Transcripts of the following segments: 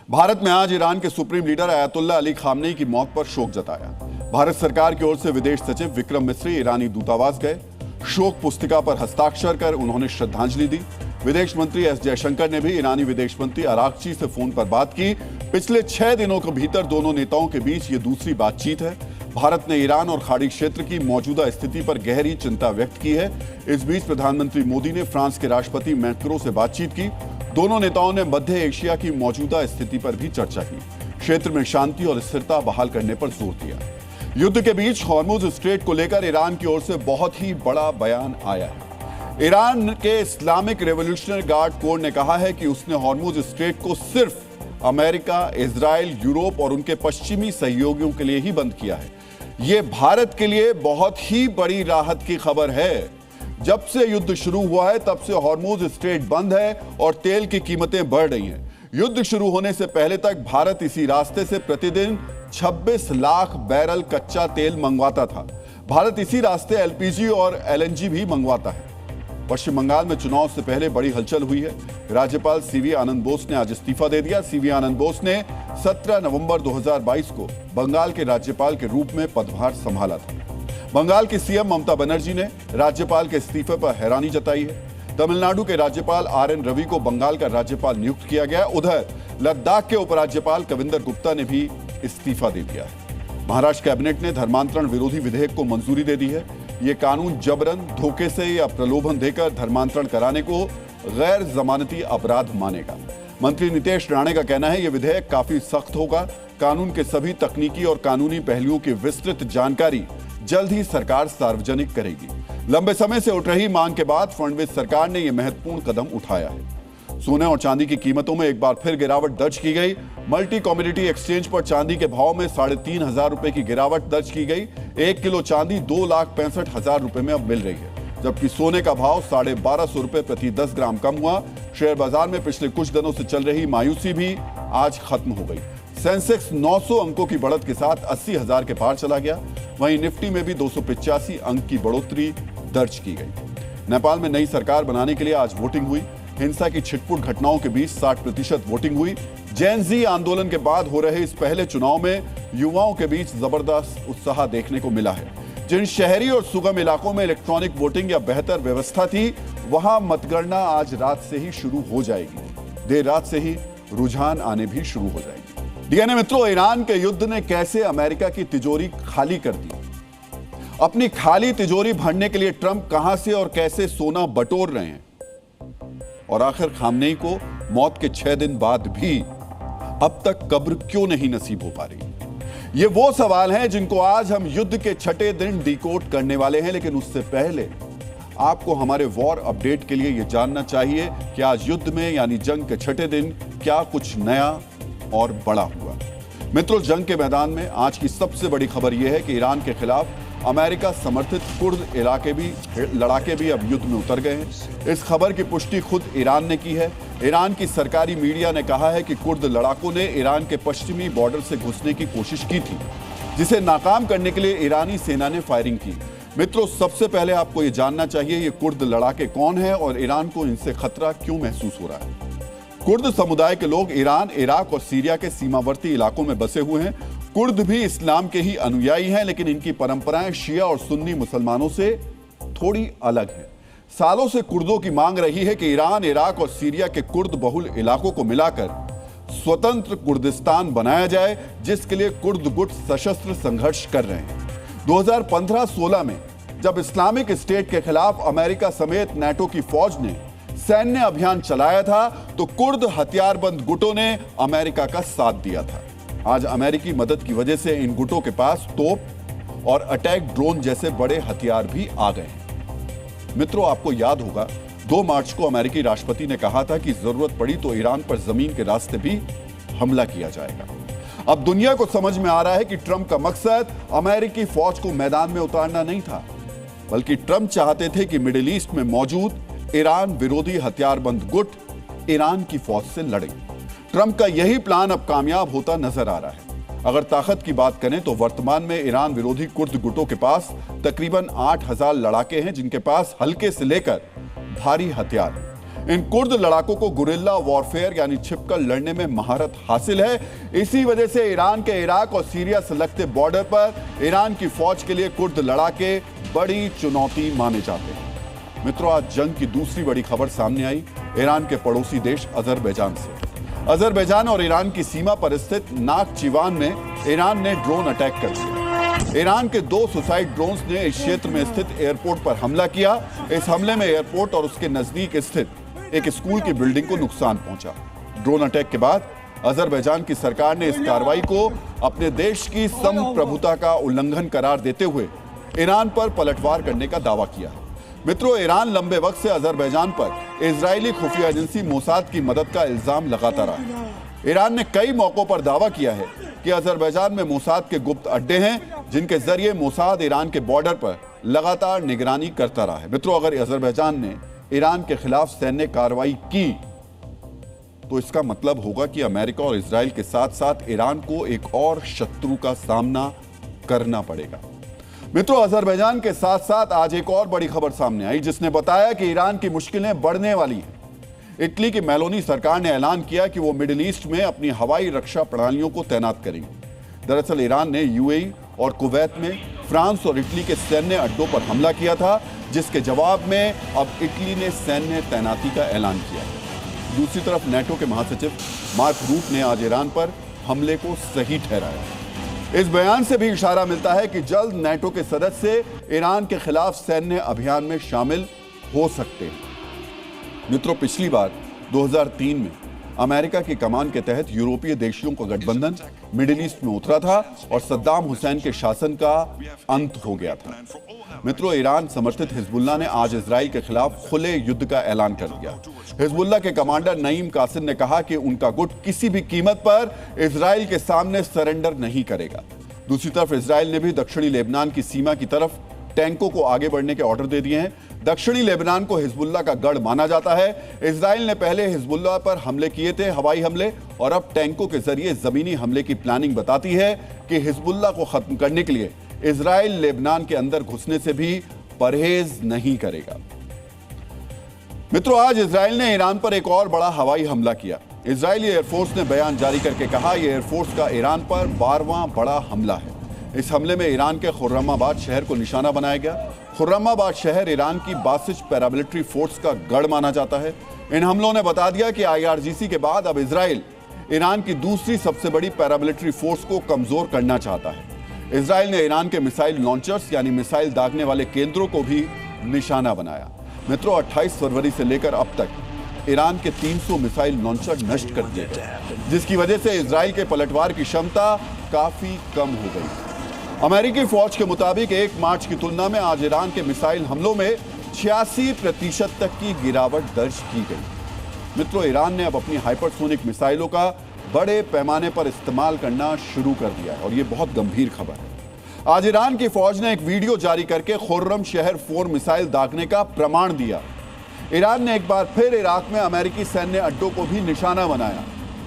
भारत में आज ईरान के supreme leader Ayatollah Ali Khamenei की मौत पर शोक जताया। भारत सरकार की ओर से विदेश सचिव विक्रम मिस्री ईरानी दूतावास गए। शोक पुस्तिका पर हस्ताक्षर कर उन्होंने श्रद्धांजलि दी। विदेश मंत्री एस जयशंकर ने भी ईरानी विदेश मंत्री अरागची से फोन पर बात की। पिछले 6 दिनों के भीतर दोनों नेताओं के बीच ये दूसरी बातचीत है। भारत ने ईरान और खाड़ी क्षेत्र की मौजूदा स्थिति पर गहरी चिंता व्यक्त की है। इस बीच प्रधानमंत्री मोदी ने फ्रांस के राष्ट्रपति मैक्रों से बातचीत की। दोनों नेताओं ने मध्य एशिया की मौजूदा स्थिति पर भी चर्चा की। क्षेत्र में शांति और स्थिरता बहाल करने पर जोर दिया। युद्ध के बीच हॉर्मुज स्ट्रेट को लेकर ईरान की ओर से बहुत ही बड़ा बयान आया है। ईरान के इस्लामिक रेवोल्यूशनरी गार्ड कोर ने कहा है कि उसने हॉर्मुज स्ट्रेट को सिर्फ अमेरिका, इजराइल, यूरोप और उनके पश्चिमी सहयोगियों के लिए ही बंद किया है। यह भारत के लिए बहुत ही बड़ी राहत की खबर है। जब से युद्ध शुरू हुआ है तब से हॉर्मुज स्ट्रेट बंद है और तेल की कीमतें बढ़ रही हैं। युद्ध शुरू होने से पहले तक भारत इसी रास्ते से प्रतिदिन 26 लाख बैरल कच्चा तेल मंगवाता था। भारत इसी रास्ते एलपीजी और एलएनजी भी मंगवाता है। पश्चिम बंगाल में चुनाव से पहले बड़ी हलचल हुई है। राज्यपाल सीवी आनंद बोस ने आज इस्तीफा दे दिया। सीवी आनंद बोस ने 17 नवंबर 2022 को बंगाल के राज्यपाल के रूप में पदभार संभाला था। बंगाल की सीएम ममता बनर्जी ने राज्यपाल के इस्तीफे पर हैरानी जताई है। तमिलनाडु के राज्यपाल आरएन रवि को बंगाल का राज्यपाल नियुक्त किया गया। उधर लद्दाख के उपराज्यपाल कविंदर गुप्ता ने भी इस्तीफा दे दिया है। महाराष्ट्र कैबिनेट ने धर्मांतरण विरोधी विधेयक को मंजूरी दे दी है। यह कानून जबरन, धोखे से या प्रलोभन देकर धर्मांतरण कराने को गैर जमानती अपराध मानेगा। मंत्री नितेश राणे का कहना है यह विधेयक काफी सख्त होगा। कानून के सभी तकनीकी और कानूनी पहलुओं की विस्तृत जानकारी जल्द ही सरकार सार्वजनिक करेगी। लंबे समय से उठ रही मांग के बाद फडणवीस सरकार ने यह महत्वपूर्ण कदम उठाया है। सोने और चांदी की कीमतों में एक बार फिर गिरावट दर्ज की गई। मल्टी कमोडिटी एक्सचेंज पर चांदी के भाव में 3,500 रुपए की गिरावट दर्ज की गई। 1 किलो चांदी 2,65,000 रुपए में अब मिल रही है, जबकि सोने का भाव 1,250 रुपए प्रति 10 ग्राम कम हुआ। शेयर बाजार में पिछले कुछ दिनों से चल रही मायूसी भी आज खत्म हो गई। सेंसेक्स 900 अंकों की बढ़त के साथ 80,000 के पार चला गया। वहीं निफ्टी में भी 285 अंक की बढ़ोतरी दर्ज की गई। नेपाल में नई सरकार बनाने के लिए आज वोटिंग हुई। हिंसा की छिटपुट घटनाओं के बीच 60% वोटिंग हुई। जेन ज़ी आंदोलन के बाद हो रहे इस पहले चुनाव में युवाओं के बीच जबरदस्त उत्साह देखने को मिला है। जिन शहरी और सुगम इलाकों में इलेक्ट्रॉनिक वोटिंग या बेहतर व्यवस्था थी, वहां मतगणना आज रात से ही शुरू हो जाएगी। देर रात से ही रुझान आने भी शुरू हो जाएंगे। डीएनए मित्रों, ईरान के युद्ध ने कैसे अमेरिका की तिजोरी खाली कर दी। अपनी खाली तिजोरी भरने के लिए ट्रंप कहां से और कैसे सोना बटोर रहे हैं, और आखिर खामनेई को मौत के 6 दिन बाद भी अब तक कब्र क्यों नहीं नसीब हो पा रही। ये वो सवाल हैं जिनको आज हम युद्ध के 6ठे दिन डिकोड करने वाले हैं। लेकिन उससे पहले आपको हमारे वॉर अपडेट के लिए यह जानना चाहिए कि आज युद्ध में यानी जंग के 6ठे दिन क्या कुछ नया और बड़ा हुआ। मित्रों, जंग के मैदान में आज की सबसे बड़ी खबर यह है कि ईरान के खिलाफ अमेरिका समर्थित कुर्द लड़ाके भी अब युद्ध में उतर गए हैं। इस खबर की पुष्टि खुद ईरान ने की है। ईरान की सरकारी मीडिया ने कहा है कि कुर्द लड़ाकों ने ईरान के पश्चिमी बॉर्डर से घुसने की कोशिश की थी, जिसे नाकाम करने के लिए ईरानी सेना ने फायरिंग की। मित्रों, सबसे पहले आपको यह जानना चाहिए ये कुर्द लड़ाके कौन है और ईरान को इनसे खतरा क्यों महसूस हो रहा है। कुर्द समुदाय के लोग ईरान, इराक और सीरिया के सीमावर्ती इलाकों में बसे हुए हैं। कुर्द भी इस्लाम के ही अनुयायी हैं, लेकिन इनकी परंपराएं शिया और सुन्नी मुसलमानों से थोड़ी अलग हैं। सालों से कुर्दों की मांग रही है कि ईरान, इराक और सीरिया के कुर्द बहुल इलाकों को मिलाकर स्वतंत्र कुर्दिस्तान बनाया जाए, जिसके लिए कुर्द गुट सशस्त्र संघर्ष कर रहे हैं। 2015-16 में जब इस्लामिक स्टेट के खिलाफ अमेरिका समेत नाटो की फौज ने सैन्य अभियान चलाया था, तो कुर्द हथियारबंद गुटों ने अमेरिका का साथ दिया था। आज अमेरिकी मदद की वजह से इन गुटों के पास तोप और अटैक ड्रोन जैसे बड़े हथियार भी आ गए हैं। मित्रों, आपको याद होगा 2 मार्च को अमेरिकी राष्ट्रपति ने कहा था कि जरूरत पड़ी तो ईरान पर जमीन के रास्ते भी हमला किया जाएगा। अब दुनिया को समझ में आ रहा है कि ट्रंप का मकसद अमेरिकी फौज को मैदान में उतारना नहीं था, बल्कि ट्रंप चाहते थे कि मिडिल ईस्ट में मौजूद ईरान विरोधी हथियारबंद गुट ईरान की फौज से लड़े। ट्रंप का यही प्लान अब कामयाब होता नजर आ रहा है। अगर ताकत की बात करें तो वर्तमान में ईरान विरोधी कुर्द गुटों के पास तकरीबन 8,000 लड़ाके हैं, जिनके पास हल्के से लेकर भारी हथियार हैं। इन कुर्द लड़ाकों को गुरिल्ला वॉरफेयर यानी छिपकर लड़ने में महारत हासिल है। इसी वजह से ईरान के इराक और सीरिया से लगते बॉर्डर पर ईरान की फौज के लिए कुर्द लड़ाके बड़ी चुनौती माने जाते हैं। मित्रों, आज जंग की दूसरी बड़ी खबर सामने आई ईरान के पड़ोसी देश अजरबैजान से। अजरबैजान और ईरान की सीमा पर स्थित नाखचिवान में ईरान ने ड्रोन अटैक कर दिया। ईरान के 2 सुसाइड ड्रोन्स ने इस क्षेत्र में स्थित एयरपोर्ट पर हमला किया। इस हमले में एयरपोर्ट और उसके नजदीक स्थित एक स्कूल की बिल्डिंग को नुकसान पहुंचा। ड्रोन अटैक के बाद अजरबैजान की सरकार ने इस कार्रवाई को अपने देश की संप्रभुता का उल्लंघन करार देते हुए ईरान पर पलटवार करने का दावा किया। मित्रों, ईरान लंबे वक्त से अजरबैजान पर इजरायली खुफिया एजेंसी मोसाद की मदद का इल्जाम लगाता रहा है। ईरान ने कई मौकों पर दावा किया है कि अजरबैजान में मोसाद के गुप्त अड्डे हैं, जिनके जरिए मोसाद ईरान के बॉर्डर पर लगातार निगरानी करता रहा है। मित्रों, अगर अजरबैजान ने ईरान के खिलाफ सैन्य कार्रवाई की तो इसका मतलब होगा कि अमेरिका और इजराइल के साथ साथ ईरान को एक और शत्रु का सामना करना पड़ेगा। मित्रों, अजरबैजान के साथ साथ आज एक और बड़ी खबर सामने आई जिसने बताया कि ईरान की मुश्किलें बढ़ने वाली हैं। इटली की मेलोनी सरकार ने ऐलान किया कि वो मिडिल ईस्ट में अपनी हवाई रक्षा प्रणालियों को तैनात करेंगे। दरअसल ईरान ने यूएई और कुवैत में फ्रांस और इटली के सैन्य अड्डों पर हमला किया था, जिसके जवाब में अब इटली ने सैन्य तैनाती का ऐलान किया। दूसरी तरफ नेटो के महासचिव मार्क रूट ने आज ईरान पर हमले को सही ठहराया। इस बयान से भी इशारा मिलता है कि जल्द नेटो के सदस्य ईरान के खिलाफ सैन्य अभियान में शामिल हो सकते हैं। मित्रों, पिछली बार 2003 में अमेरिका की कमान के तहत यूरोपीय देशों का गठबंधन मिडिल ईस्ट में उतरा था और सद्दाम हुसैन के शासन का अंत हो गया था। मित्रों, ईरान समर्थित हिजबुल्लाह ने आज इजराइल के खिलाफ खुले युद्ध का ऐलान कर दिया। हिजबुल्लाह के कमांडर नईम कासिम ने कहा कि उनका गुट किसी भी कीमत पर इजराइल के सामने सरेंडर नहीं करेगा। दूसरी तरफ इजराइल ने भी दक्षिणी लेबनान की सीमा की तरफ टैंकों को आगे बढ़ने के ऑर्डर दे दिए हैं। दक्षिणी लेबनान को हिजबुल्लाह का गढ़ माना जाता है। इजराइल ने पहले हिजबुल्लाह पर हमले किए थे, हवाई हमले, और अब टैंकों के जरिए जमीनी हमले की प्लानिंग बताती है कि हिजबुल्लाह को खत्म करने के लिए इजराइल लेबनान के अंदर घुसने से भी परहेज नहीं करेगा। मित्रों, आज इजराइल ने ईरान पर एक और बड़ा हवाई हमला किया। इजरायली एयरफोर्स ने बयान जारी करके कहा, यह एयरफोर्स का ईरान पर 12वां बड़ा हमला है। इस हमले में ईरान के खुर्रमाबाद शहर को निशाना बनाया गया। खुर्रमाबाद शहर ईरान की बासिज पैरामिलिट्री फोर्स का गढ़ माना जाता है। इन हमलों ने बता दिया कि IRGC के बाद अब इजराइल ईरान की दूसरी सबसे बड़ी पैरामिलिट्री फोर्स को कमजोर करना चाहता है। इजराइल ने ईरान के मिसाइल लॉन्चर्स यानी मिसाइल दागने वाले केंद्रों को भी निशाना बनाया। मित्रों, 28 फरवरी से लेकर अब तक ईरान के 300 मिसाइल लॉन्चर नष्ट कर दिए गए, जिसकी वजह से इजराइल के पलटवार की क्षमता काफी कम हो गई। अमेरिकी फौज के मुताबिक 1 मार्च की तुलना में आज ईरान के मिसाइल हमलों में 86% तक की गिरावट दर्ज की गई। मित्रों, ईरान ने अब अपनी हाइपरसोनिक मिसाइलों का बड़े पैमाने पर इस्तेमाल करना शुरू कर दिया है और यह बहुत गंभीर खबर है। आज ईरान की फौज ने एक वीडियो जारी करके खुर्रम शहर 4 मिसाइल दागने का प्रमाण दिया। ईरान ने एक बार फिर इराक में अमेरिकी सैन्य अड्डों को भी निशाना बनाया।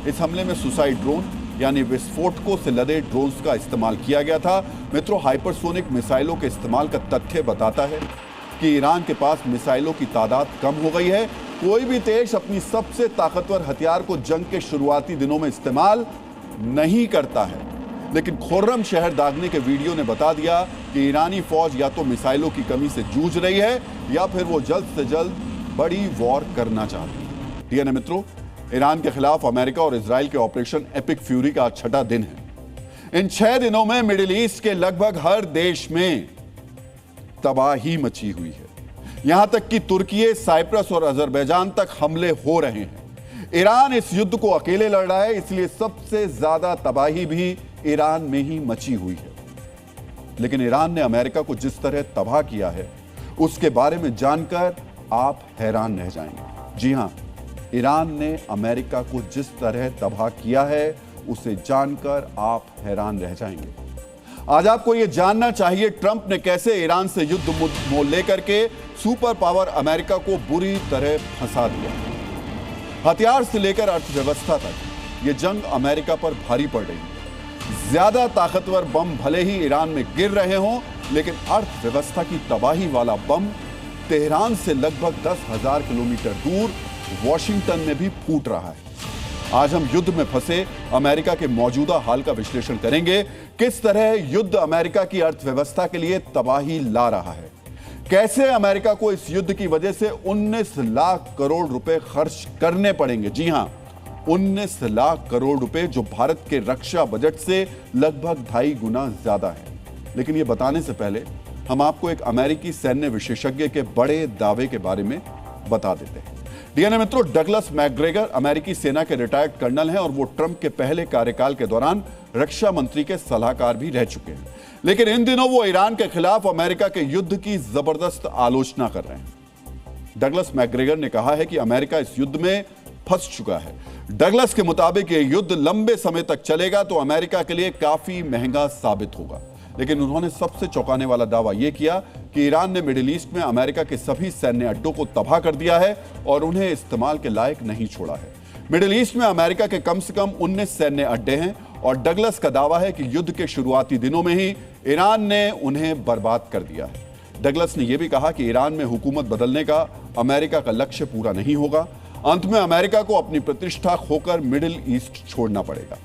इस हमले में सुसाइड ड्रोन यानी विस्फोटकों से लदे ड्रोन्स का इस्तेमाल किया गया था। मित्रों, हाइपरसोनिक मिसाइलों के इस्तेमाल का तथ्य बताता है कि ईरान के पास मिसाइलों की तादाद कम हो गई है। कोई भी देश अपनी सबसे ताकतवर हथियार को जंग के शुरुआती दिनों में इस्तेमाल नहीं करता है, लेकिन खुर्रम शहर दागने के वीडियो ने बता दिया कि ईरानी फौज या तो मिसाइलों की कमी से जूझ रही है या फिर वो जल्द से जल्द बड़ी वॉर करना चाहती है। ठीक है ना मित्रों, ईरान के खिलाफ अमेरिका और इजराइल के ऑपरेशन एपिक फ्यूरी का 6वां दिन है। इन 6 दिनों में मिडिल ईस्ट के लगभग हर देश में तबाही मची हुई है। यहां तक कि तुर्की, साइप्रस और अजरबैजान तक हमले हो रहे हैं। ईरान इस युद्ध को अकेले लड़ रहा है, इसलिए सबसे ज्यादा तबाही भी ईरान में ही मची हुई है। लेकिन ईरान ने अमेरिका को जिस तरह तबाह किया है, उसके बारे में जानकर आप हैरान रह जाएंगे। जी हां, ईरान ने अमेरिका को जिस तरह तबाह किया है, उसे जानकर आप हैरान रह जाएंगे। आज आपको यह जानना चाहिए ट्रंप ने कैसे ईरान से युद्ध मोल लेकर के सुपर पावर अमेरिका को बुरी तरह फंसा दिया। हथियार से लेकर अर्थव्यवस्था तक यह जंग अमेरिका पर भारी पड़ रही है। ज्यादा ताकतवर बम भले ही ईरान में गिर रहे हों, लेकिन अर्थव्यवस्था की तबाही वाला बम तेहरान से लगभग 10,000 किलोमीटर दूर वॉशिंगटन में भी फूट रहा है। आज हम युद्ध में फंसे अमेरिका के मौजूदा हाल का विश्लेषण करेंगे। किस तरह युद्ध अमेरिका की अर्थव्यवस्था के लिए तबाही ला रहा है, कैसे अमेरिका को इस युद्ध की वजह से 19 लाख करोड़ रुपए खर्च करने पड़ेंगे। जी हां, 19 लाख करोड़ रुपए, जो भारत के रक्षा बजट से लगभग 2.5 गुना ज्यादा है। लेकिन यह बताने से पहले हम आपको एक अमेरिकी सैन्य विशेषज्ञ के बड़े दावे के बारे में बता देते हैं। डीएनए मित्रों, डगलस मैकग्रेगर अमेरिकी सेना के रिटायर्ड कर्नल हैं और वो ट्रंप के पहले कार्यकाल के दौरान रक्षा मंत्री के सलाहकार भी रह चुके हैं। लेकिन इन दिनों वो ईरान के खिलाफ अमेरिका के युद्ध की जबरदस्त आलोचना कर रहे हैं। डगलस मैकग्रेगर ने कहा है कि अमेरिका इस युद्ध में फंस चुका है। डगलस के मुताबिक यह युद्ध लंबे समय तक चलेगा तो अमेरिका के लिए काफी महंगा साबित होगा। लेकिन उन्होंने सबसे चौंकाने वाला दावा यह किया कि ईरान ने मिडिल ईस्ट में अमेरिका के सभी सैन्य अड्डों को तबाह कर दिया है और उन्हें इस्तेमाल के लायक नहीं छोड़ा है। मिडिल ईस्ट में अमेरिका के कम से कम 19 सैन्य अड्डे हैं और डगलस का दावा है कि युद्ध के शुरुआती दिनों में ही ईरान ने उन्हें बर्बाद कर दिया है। डगलस ने यह भी कहा कि ईरान में हुकूमत बदलने का अमेरिका का लक्ष्य पूरा नहीं होगा। अंत में अमेरिका को अपनी प्रतिष्ठा खोकर मिडिल ईस्ट छोड़ना पड़ेगा।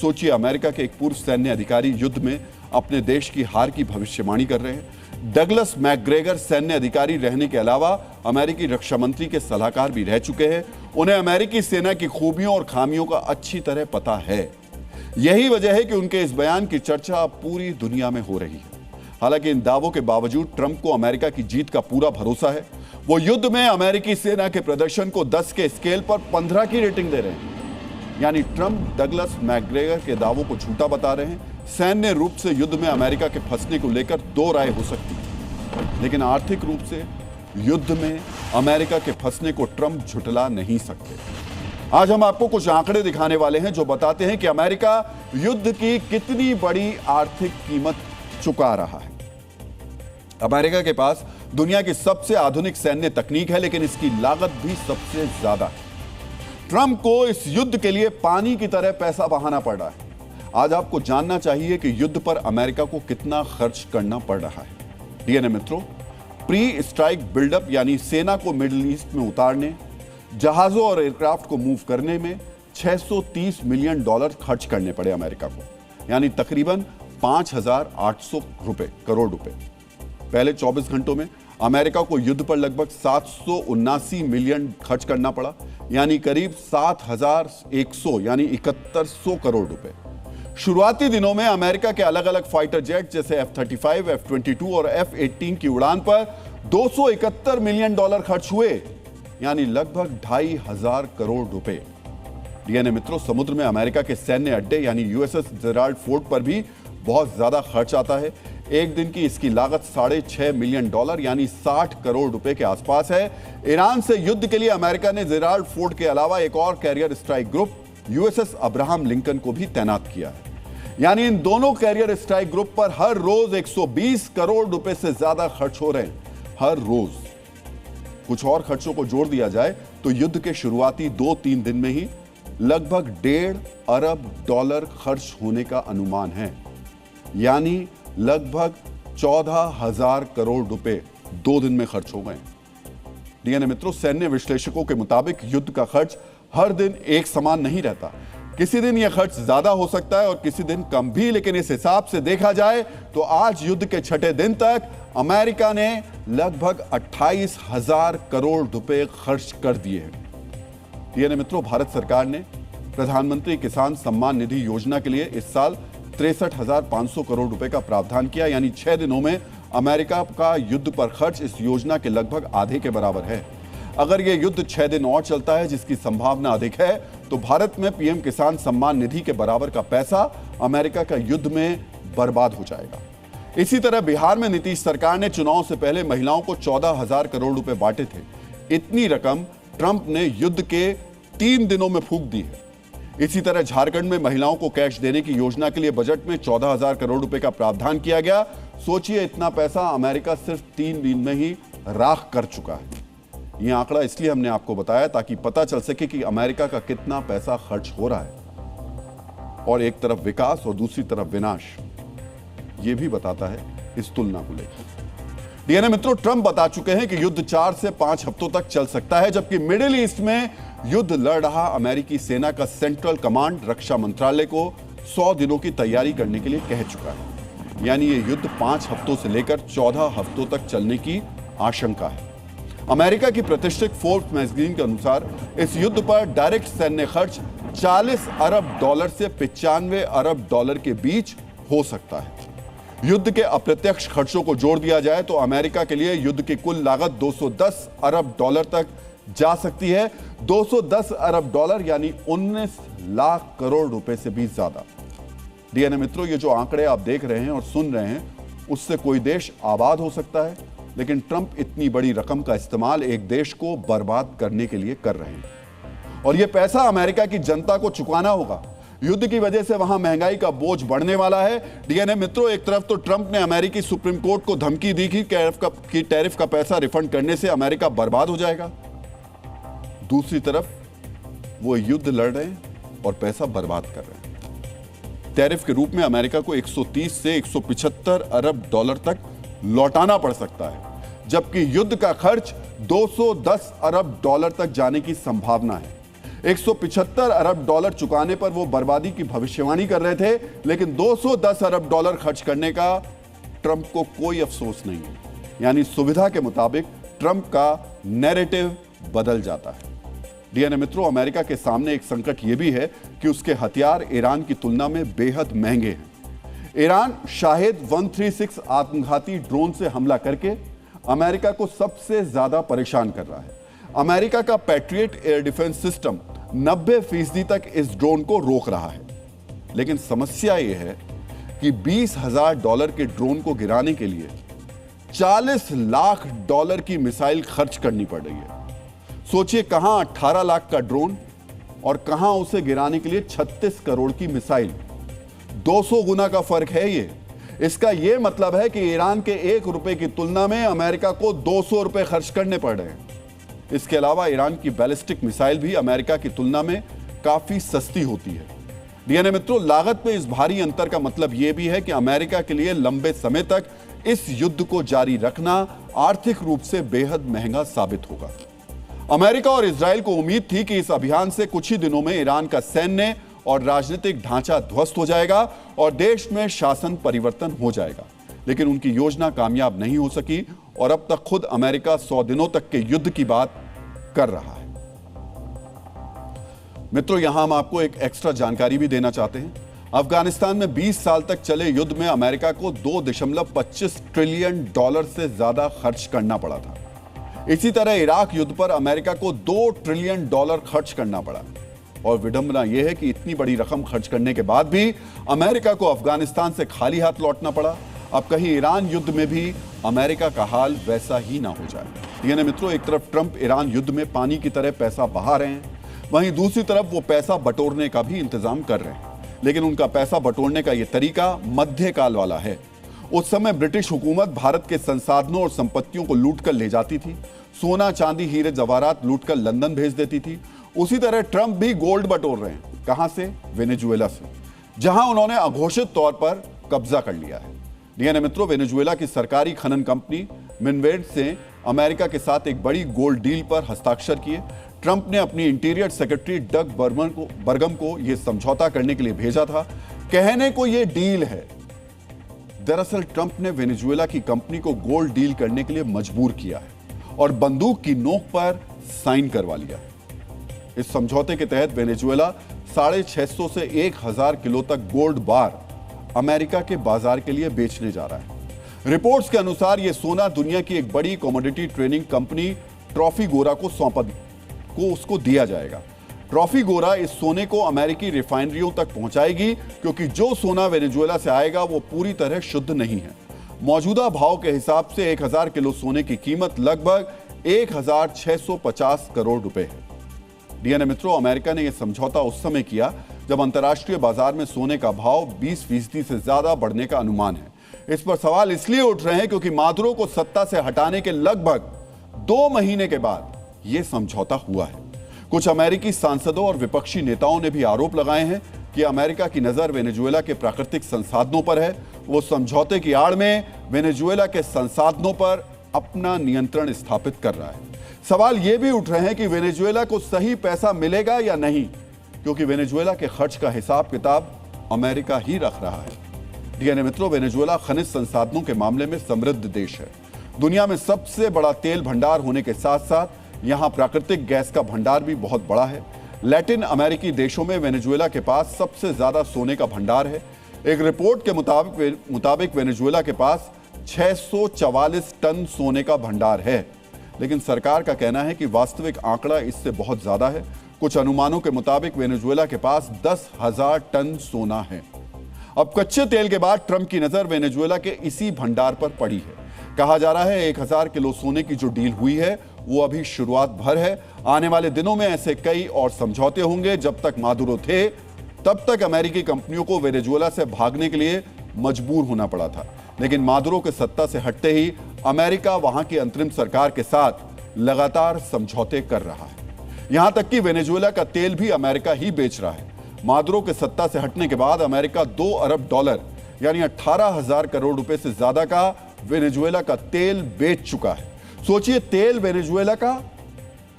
सोचिए, अमेरिका के एक पूर्व सैन्य अधिकारी युद्ध में अपने देश की हार की भविष्यवाणी कर रहे हैं। डगलस मैकग्रेगर सैन्य अधिकारी रहने के अलावा अमेरिकी रक्षा मंत्री के सलाहकार भी रह चुके हैं। उन्हें अमेरिकी सेना की खूबियों और खामियों का अच्छी तरह पता है। यही वजह है कि उनके इस बयान की चर्चा अब पूरी दुनिया में हो रही है। हालांकि इन दावों के बावजूद ट्रंप को अमेरिका की जीत का पूरा भरोसा है। वो युद्ध में अमेरिकी सेना के प्रदर्शन को 10 के स्केल पर 15 की रेटिंग दे रहे हैं। यानी ट्रंप डगलस मैकग्रेगर के दावों को झूठा बता रहे हैं। सैन्य रूप से युद्ध में अमेरिका के फंसने को लेकर दो राय हो सकती है, लेकिन आर्थिक रूप से युद्ध में अमेरिका के फंसने को ट्रंप झुठला नहीं सकते। आज हम आपको कुछ आंकड़े दिखाने वाले हैं जो बताते हैं कि अमेरिका युद्ध की कितनी बड़ी आर्थिक कीमत चुका रहा है। अमेरिका के पास दुनिया की सबसे आधुनिक सैन्य तकनीक है, लेकिन इसकी लागत भी सबसे ज्यादा है। ट्रंप को इस युद्ध के लिए पानी की तरह पैसा बहाना पड़ रहा है। आज आपको जानना चाहिए कि युद्ध पर अमेरिका को कितना खर्च करना पड़ रहा है। डीएनए मित्रों, प्री स्ट्राइक बिल्डअप यानी सेना को मिडिल ईस्ट में उतारने, जहाजों और एयरक्राफ्ट को मूव करने में $630 मिलियन खर्च करने पड़े अमेरिका को, यानी तकरीबन 5,800 करोड़ रुपए। पहले 24 घंटों में अमेरिका को युद्ध पर लगभग 779 मिलियन खर्च करना पड़ा, यानी करीब 7,100 यानी 7100 करोड़ रुपए। शुरुआती दिनों में अमेरिका के अलग अलग फाइटर जेट जैसे F-35, F-22 और F-18 की उड़ान पर $271 मिलियन खर्च हुए, यानी लगभग 2,500 करोड़ रुपए। डीएनए मित्रों, समुद्र में अमेरिका के सैन्य अड्डे यानी यूएसएस जेराल्ड फोर्ड पर भी बहुत ज्यादा खर्च आता है। एक दिन की इसकी लागत $6.5 मिलियन यानी 60 करोड़ रुपए के आसपास है। ईरान से युद्ध के लिए अमेरिका ने जेराल्ड फोर्ड के अलावा एक और carrier strike group USS Abraham Lincoln को भी तैनात किया है। यानी इन दोनों कैरियर स्ट्राइक ग्रुप पर हर रोज 120 करोड़ रुपए से ज्यादा खर्च हो रहे हैं, हर रोज। कुछ और खर्चों को जोड़ दिया जाए तो युद्ध के शुरुआती 2-3 दिन में ही लगभग $1.5 अरब खर्च होने का अनुमान है, यानी लगभग 14,000 करोड़ रुपए 2 दिन में खर्च हो गए। डीएनए मित्रों, सैन्य विश्लेषकों के मुताबिक युद्ध का खर्च हर दिन एक समान नहीं रहता। किसी दिन यह खर्च ज्यादा हो सकता है और किसी दिन कम भी, लेकिन इस हिसाब से देखा जाए तो आज युद्ध के 6ठे दिन तक अमेरिका ने लगभग 28,000 करोड़ रुपए खर्च कर दिए हैं। डीएनए मित्रों, भारत सरकार ने प्रधानमंत्री किसान सम्मान निधि योजना के लिए इस साल 63,500 करोड़ रुपए का प्रावधान किया, यानी 6 दिनों में अमेरिका का युद्ध पर खर्च इस योजना के लगभग आधे के बराबर है। अगर यह युद्ध 6 दिन और चलता है, जिसकी संभावना अधिक है, तो भारत में पीएम किसान सम्मान निधि के बराबर का पैसा अमेरिका का युद्ध में बर्बाद हो जाएगा। इसी तरह बिहार में नीतीश सरकार ने चुनाव से पहले महिलाओं को 14,000 करोड़ रुपए बांटे थे। इतनी रकम ट्रंप ने युद्ध के 3 दिनों में फूंक दी है। इसी तरह झारखंड में महिलाओं को कैश देने की योजना के लिए बजट में 14,000 करोड़ रुपए का प्रावधान किया गया। सोचिए, इतना पैसा अमेरिका सिर्फ 3 दिन में ही राख कर चुका है। यह आंकड़ा इसलिए हमने आपको बताया ताकि पता चल सके कि अमेरिका का कितना पैसा खर्च हो रहा है। और एक तरफ विकास और दूसरी तरफ विनाश, यह भी बताता है इस तुलना को लेकर। डीएनए मित्रों, ट्रंप बता चुके हैं कि युद्ध 4 से 5 हफ्तों तक चल सकता है, जबकि मिडिल ईस्ट में युद्ध लड़ रहा अमेरिकी सेना का सेंट्रल कमांड रक्षा मंत्रालय को 100 दिनों की तैयारी करने के लिए कह चुका है। यानी ये युद्ध 5 हफ्तों से लेकर 14 हफ्तों तक चलने की आशंका है। अमेरिका की प्रतिष्ठित फोर्ब्स मैगजीन के अनुसार इस युद्ध पर डायरेक्ट सैन्य खर्च 40 अरब डॉलर से 95 अरब डॉलर के बीच हो सकता है। युद्ध के अप्रत्यक्ष खर्चों को जोड़ दिया जाए तो अमेरिका के लिए युद्ध की कुल लागत 210 अरब डॉलर तक जा सकती है। 210 अरब डॉलर यानी 19 लाख करोड़ रुपए से भी ज्यादा। डीएनए मित्रों, ये जो आंकड़े आप देख रहे हैं और सुन रहे हैं, उससे कोई देश आबाद हो सकता है, लेकिन ट्रंप इतनी बड़ी रकम का इस्तेमाल एक देश को बर्बाद करने के लिए कर रहे हैं और यह पैसा अमेरिका की जनता को चुकाना होगा। युद्ध की वजह से वहां महंगाई का बोझ बढ़ने वाला है। डीएनए मित्रों, एक तरफ तो ट्रंप ने अमेरिकी सुप्रीम कोर्ट को धमकी दी कि टैरिफ का पैसा रिफंड करने से अमेरिका बर्बाद हो जाएगा, दूसरी तरफ वो युद्ध लड़ रहे हैं और पैसा बर्बाद कर रहे हैं। टैरिफ के रूप में अमेरिका को 130 से 175 अरब डॉलर तक लौटाना पड़ सकता है, जबकि युद्ध का खर्च 210 अरब डॉलर तक जाने की संभावना है। 175 अरब डॉलर चुकाने पर वो बर्बादी की भविष्यवाणी कर रहे थे, लेकिन 210 अरब डॉलर खर्च करने का ट्रंप को कोई अफसोस नहीं है। यानी सुविधा के मुताबिक ट्रंप का नैरेटिव बदल जाता है। डीएनए मित्रों, अमेरिका के सामने एक संकट यह भी है कि उसके हथियार ईरान की तुलना में बेहद महंगे हैं। ईरान शाहिद 136 आत्मघाती ड्रोन से हमला करके अमेरिका को सबसे ज्यादा परेशान कर रहा है। अमेरिका का पैट्रियट एयर डिफेंस सिस्टम 90% तक इस ड्रोन को रोक रहा है, लेकिन समस्या यह है कि $20,000 के ड्रोन को गिराने के लिए 40 लाख डॉलर की मिसाइल खर्च करनी पड़ रही है। सोचिए, कहां 18 लाख का ड्रोन और कहां उसे गिराने के लिए 36 करोड़ की मिसाइल। 200 गुना का फर्क है ये। इसका यह मतलब है कि ईरान के 1 रुपए की तुलना में अमेरिका को 200 रुपए खर्च करने पड़ रहे हैं। इसके अलावा ईरान की बैलिस्टिक मिसाइल भी अमेरिका की तुलना में काफी सस्ती होती है। डीएनए मित्रों, लागत में इस भारी अंतर का मतलब यह भी है कि अमेरिका के लिए लंबे समय तक इस युद्ध को जारी रखना आर्थिक रूप से बेहद महंगा साबित होगा। अमेरिका और इजराइल को उम्मीद थी कि इस अभियान से कुछ ही दिनों में ईरान का सैन्य और राजनीतिक ढांचा ध्वस्त हो जाएगा और देश में शासन परिवर्तन हो जाएगा, लेकिन उनकी योजना कामयाब नहीं हो सकी और अब तक खुद अमेरिका 100 दिनों तक के युद्ध की बात कर रहा है। मित्रों, यहां हम आपको एक एक्स्ट्रा जानकारी भी देना चाहते हैं। अफगानिस्तान में 20 साल तक चले युद्ध में अमेरिका को $2.25 ट्रिलियन से ज्यादा खर्च करना पड़ा था। इसी तरह इराक युद्ध पर अमेरिका को $2 ट्रिलियन खर्च करना पड़ा और विडंबना यह है कि इतनी बड़ी रकम खर्च करने के बाद भी अमेरिका को अफगानिस्तान से खाली हाथ लौटना पड़ा। अब कहीं ईरान युद्ध में भी अमेरिका का हाल वैसा ही ना हो जाए। यानी मित्रों, एक तरफ ट्रंप ईरान युद्ध में पानी की तरह पैसा बहा रहे हैं, वहीं दूसरी तरफ वो पैसा बटोरने का भी इंतजाम कर रहे हैं, लेकिन उनका पैसा बटोरने का यह तरीका मध्यकाल वाला है। उस समय ब्रिटिश हुकूमत भारत के संसाधनों और संपत्तियों को लूट कर ले जाती थी। सोना, चांदी, हीरे जवाहरात लूट कर लंदन भेज देती थी। उसी तरह ट्रंप भी गोल्ड बटोर रहे हैं। कहां से? वेनेजुएला से, जहां उन्होंने अघोषित तौर पर कब्जा कर लिया है। डीएनए मित्रों, वेनेजुएला की सरकारी खनन कंपनी मिनवेट से अमेरिका के साथ एक बड़ी गोल्ड डील पर हस्ताक्षर किए। ट्रंप ने अपनी इंटीरियर सेक्रेटरी डग बर्गम को यह समझौता करने के लिए भेजा था। कहने को यह डील है, दरअसल ट्रंप ने वेनेजुएला की कंपनी को गोल्ड डील करने के लिए मजबूर किया है और बंदूक की नोक पर साइन करवा लिया है। इस समझौते के तहत वेनेजुएला 650 से 1000 किलो तक गोल्ड बार अमेरिका के बाजार के लिए बेचने जा रहा है। रिपोर्ट्स के अनुसार यह सोना दुनिया की एक बड़ी कमोडिटी ट्रेडिंग कंपनी ट्रॉफीगोरा को उसको दिया जाएगा। ट्रॉफीगोरा इस सोने को अमेरिकी रिफाइनरियों तक पहुंचाएगी, क्योंकि जो सोना वेनेजुएला से आएगा वो पूरी तरह शुद्ध नहीं है। मौजूदा भाव के हिसाब से 1000 किलो सोने की कीमत लगभग 1650 करोड़ रुपए है। डीएनए मित्रों, अमेरिका ने यह समझौता उस समय किया जब अंतर्राष्ट्रीय बाजार में सोने का भाव 20% से ज्यादा बढ़ने का अनुमान है। इस पर सवाल इसलिए उठ रहे हैं क्योंकि मादुरो को सत्ता से हटाने के लगभग 2 महीने के बाद यह समझौता हुआ है। कुछ अमेरिकी सांसदों और विपक्षी नेताओं ने भी आरोप लगाए हैं कि अमेरिका की नजर वेनेजुएला के प्राकृतिक संसाधनों पर है। वो समझौते की आड़ में वेनेजुएला के संसाधनों पर अपना नियंत्रण स्थापित कर रहा है। सवाल यह भी उठ रहे हैं कि वेनेजुएला को सही पैसा मिलेगा या नहीं, क्योंकि वेनेजुएला के खर्च का हिसाब किताब अमेरिका ही रख रहा है। डीएनए मित्रों, वेनेजुएला खनिज संसाधनों के मामले में समृद्ध देश है। दुनिया में सबसे बड़ा तेल भंडार होने के साथ साथ यहां प्राकृतिक गैस का भंडार भी बहुत बड़ा है। लैटिन अमेरिकी देशों में वेनेजुएला के पास सबसे ज्यादा सोने का भंडार है। एक रिपोर्ट के मुताबिक वेनेजुएला के पास 644 टन सोने का भंडार है, लेकिन सरकार का कहना है कि वास्तविक आंकड़ा इससे बहुत ज्यादा है। कुछ अनुमानों के मुताबिक वेनेजुएला के पास 10,000 टन सोना है। अब कच्चे तेल के बाद ट्रंप की नजर वेनेजुएला के इसी भंडार पर पड़ी है। कहा जा रहा है 1000 किलो सोने की जो डील हुई है वो अभी शुरुआत भर है। आने वाले दिनों में ऐसे कई और समझौते होंगे। जब तक मादुरो थे तब तक अमेरिकी कंपनियों को वेनेजुएला से भागने के लिए मजबूर होना पड़ा था, लेकिन मादुरो के सत्ता से हटते ही अमेरिका वहां की अंतरिम सरकार के साथ लगातार समझौते कर रहा है। यहां तक कि वेनेजुएला का तेल भी अमेरिका ही बेच रहा है। मादुरो के सत्ता से हटने के बाद अमेरिका $2 अरब यानी 18,000 करोड़ रुपए से ज्यादा का वेनेजुएला का तेल बेच चुका है। सोचिए, तेल वेनेजुएला का,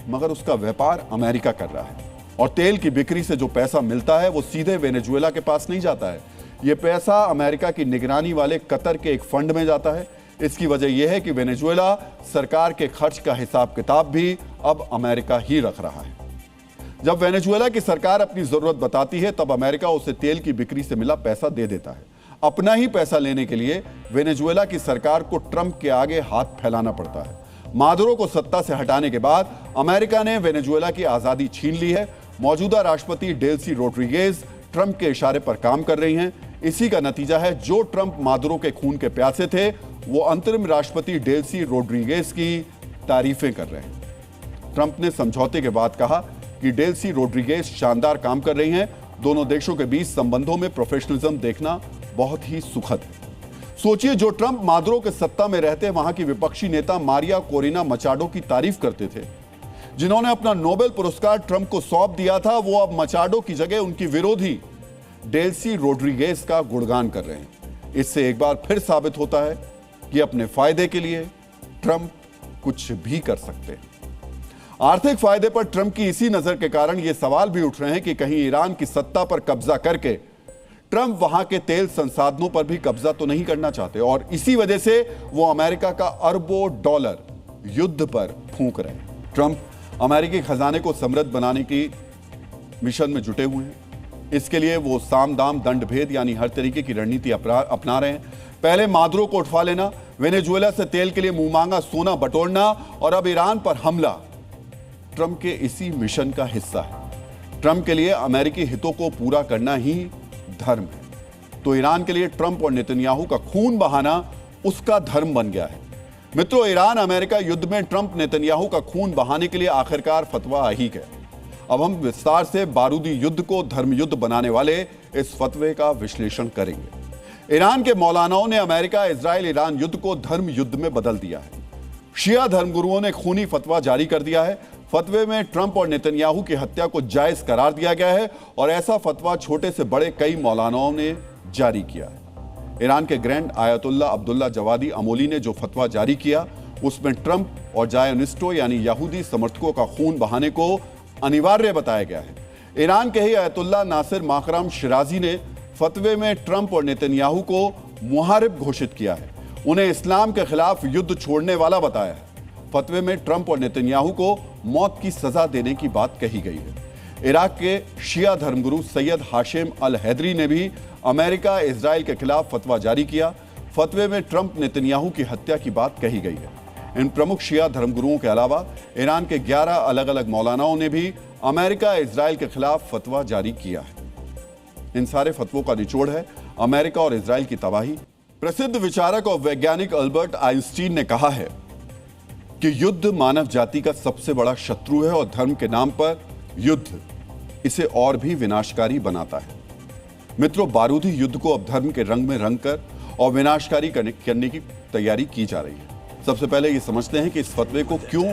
मगर उसका व्यापार अमेरिका कर रहा है। और तेल की बिक्री से जो पैसा मिलता है वो सीधे वेनेजुएला के पास नहीं जाता है। यह पैसा अमेरिका की निगरानी वाले कतर के एक फंड में जाता है। इसकी वजह यह है कि वेनेजुएला सरकार के खर्च का हिसाब किताब भी अब अमेरिका ही रख रहा है। जब वेनेजुएला की सरकार अपनी जरूरत बताती है तब अमेरिका उसे तेल की बिक्री से मिला पैसा दे देता है। अपना ही पैसा लेने के लिए वेनेजुएला की सरकार को ट्रंप के आगे हाथ फैलाना पड़ता है। मादुरो को सत्ता से हटाने के बाद अमेरिका ने वेनेजुएला की आजादी छीन ली है। मौजूदा राष्ट्रपति डेल्सी रोड्रिगेज ट्रंप के इशारे पर काम कर रही हैं। इसी का नतीजा है जो ट्रंप मादुरो के खून के प्यासे थे वो अंतरिम राष्ट्रपति डेल्सी रोड्रिगेज की तारीफें कर रहे हैं। ट्रंप ने समझौते के बाद कहा कि डेल्सी रोड्रिगेज शानदार काम कर रही हैं। दोनों देशों के बीच संबंधों में प्रोफेशनलिज्म देखना बहुत ही सुखद है। सोचिए, जो ट्रंप मादुरो के सत्ता में रहते वहां की विपक्षी नेता मारिया कोरिना मचाडो की तारीफ करते थे, जिन्होंने अपना नोबेल पुरस्कार ट्रंप को सौंप दिया था, वो अब मचाडो की जगह उनकी विरोधी डेल्सी रोड्रिगेज का गुणगान कर रहे हैं। इससे एक बार फिर साबित होता है कि अपने फायदे के लिए ट्रंप कुछ भी कर सकते हैं। आर्थिक फायदे पर ट्रंप की इसी नजर के कारण यह सवाल भी उठ रहे हैं कि कहीं ईरान की सत्ता पर कब्जा करके ट्रंप वहां के तेल संसाधनों पर भी कब्जा तो नहीं करना चाहते, और इसी वजह से वो अमेरिका का अरबों डॉलर युद्ध पर फूंक रहे हैं। ट्रंप अमेरिकी खजाने को समृद्ध बनाने की मिशन में जुटे हुए हैं। इसके लिए वो साम दाम दंड भेद यानी हर तरीके की रणनीति अपना रहे हैं। पहले मादुरो को उठवा लेना, वेनेजुएला से तेल के लिए मुंह मांगा सोना बटोरना और अब ईरान पर हमला ट्रंप के इसी मिशन का हिस्सा है। ट्रंप के लिए अमेरिकी हितों को पूरा करना ही धर्म है, तो ईरान के लिए ट्रंप और नेतन्याहू का खून बहाना उसका धर्म बन गया है। मित्रों, ईरान अमेरिका युद्ध में ट्रंप नेतन्याहू का खून बहाने के लिए आखिरकार फतवा आ ही गया। अब हम विस्तार से बारूदी युद्ध को धर्म युद्ध बनाने वाले इस फतवे का विश्लेषण करेंगे। ईरान के मौलानाओं ने अमेरिका इजराइल ईरान युद्ध को धर्म युद्ध में बदल दिया है। शिया धर्मगुरुओं ने खूनी फतवा जारी कर दिया है। फतवे में ट्रंप और नेतन्याहू की हत्या को जायज करार दिया गया है और ऐसा फतवा छोटे से बड़े कई मौलानाओं ने जारी किया है। ईरान के ग्रैंड आयतुल्ला अब्दुल्ला जवादी अमोली ने जो फतवा जारी किया उसमें ट्रंप और जायोनिस्टों यानी यहूदी समर्थकों का खून बहाने को अनिवार्य बताया गया है। ईरान के ही आयतुल्ला नासिर माकराम शिराजी ने फतवे में ट्रंप और नेतन्याहू को मुहारिब घोषित किया है, उन्हें इस्लाम के खिलाफ युद्ध छोड़ने वाला बताया है। फतवे में ट्रंप और नेतन्याहू को मौत की सजा देने की बात कही गई है। इराक के शिया धर्मगुरु सैयद हाशिम अल हैदरी ने भी अमेरिका इजराइल के खिलाफ फतवा जारी किया। फतवे में ट्रंप नेतन्याहू की हत्या की बात कही गई है। इन प्रमुख शिया धर्मगुरुओं के अलावा ईरान के 11 अलग अलग मौलानाओं ने भी अमेरिका इजराइल के खिलाफ फतवा जारी किया है। इन सारे फतवों का निचोड़ है अमेरिका और इजराइल की तबाही। प्रसिद्ध विचारक और वैज्ञानिक अल्बर्ट आइंस्टीन ने कहा है कि युद्ध मानव जाति का सबसे बड़ा शत्रु है और धर्म के नाम पर युद्ध इसे और भी विनाशकारी बनाता है। मित्रों, बारूदी युद्ध को अब धर्म के रंग में रंग कर और विनाशकारी करने की तैयारी की जा रही है। सबसे पहले ये समझते हैं कि इस फतवे को क्यों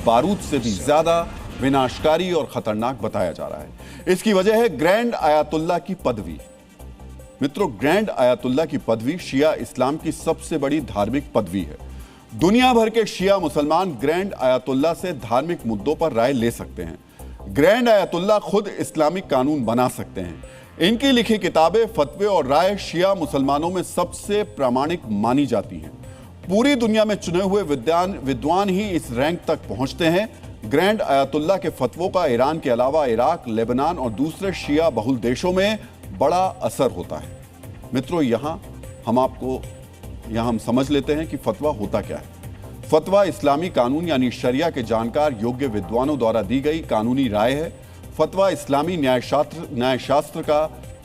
बारूद से भी ज्यादा विनाशकारी और खतरनाक बताया जा रहा है। इसकी वजह है ग्रैंड आयतुल्ला की पदवी। मित्रों, ग्रैंड आयतुल्ला की पदवी शिया इस्लाम की सबसे बड़ी धार्मिक पदवी है। दुनिया भर के शिया मुसलमान ग्रैंड आयतुल्ला से धार्मिक मुद्दों पर राय ले सकते हैं। ग्रैंड आयतुल्ला खुद इस्लामिक कानून बना सकते हैं। इनकी लिखी किताबें, फतवे और राय शिया मुसलमानों में सबसे प्रामाणिक मानी जाती हैं। पूरी दुनिया में चुने हुए विद्वान ही इस रैंक तक पहुंचते हैं। ग्रैंड आयतुल्ला के फतवों का ईरान के अलावा इराक, लेबनान और दूसरे शिया बहुल देशों में बड़ा असर होता है। मित्रों, यहां हम समझ लेते हैं कि फतवा होता क्या है। फतवा इस्लामी कानून यानी शरिया के जानकार योग्य विद्वानों द्वारा दी गई कानूनी राय है। फतवा इस्लामी न्यायशास्त्र का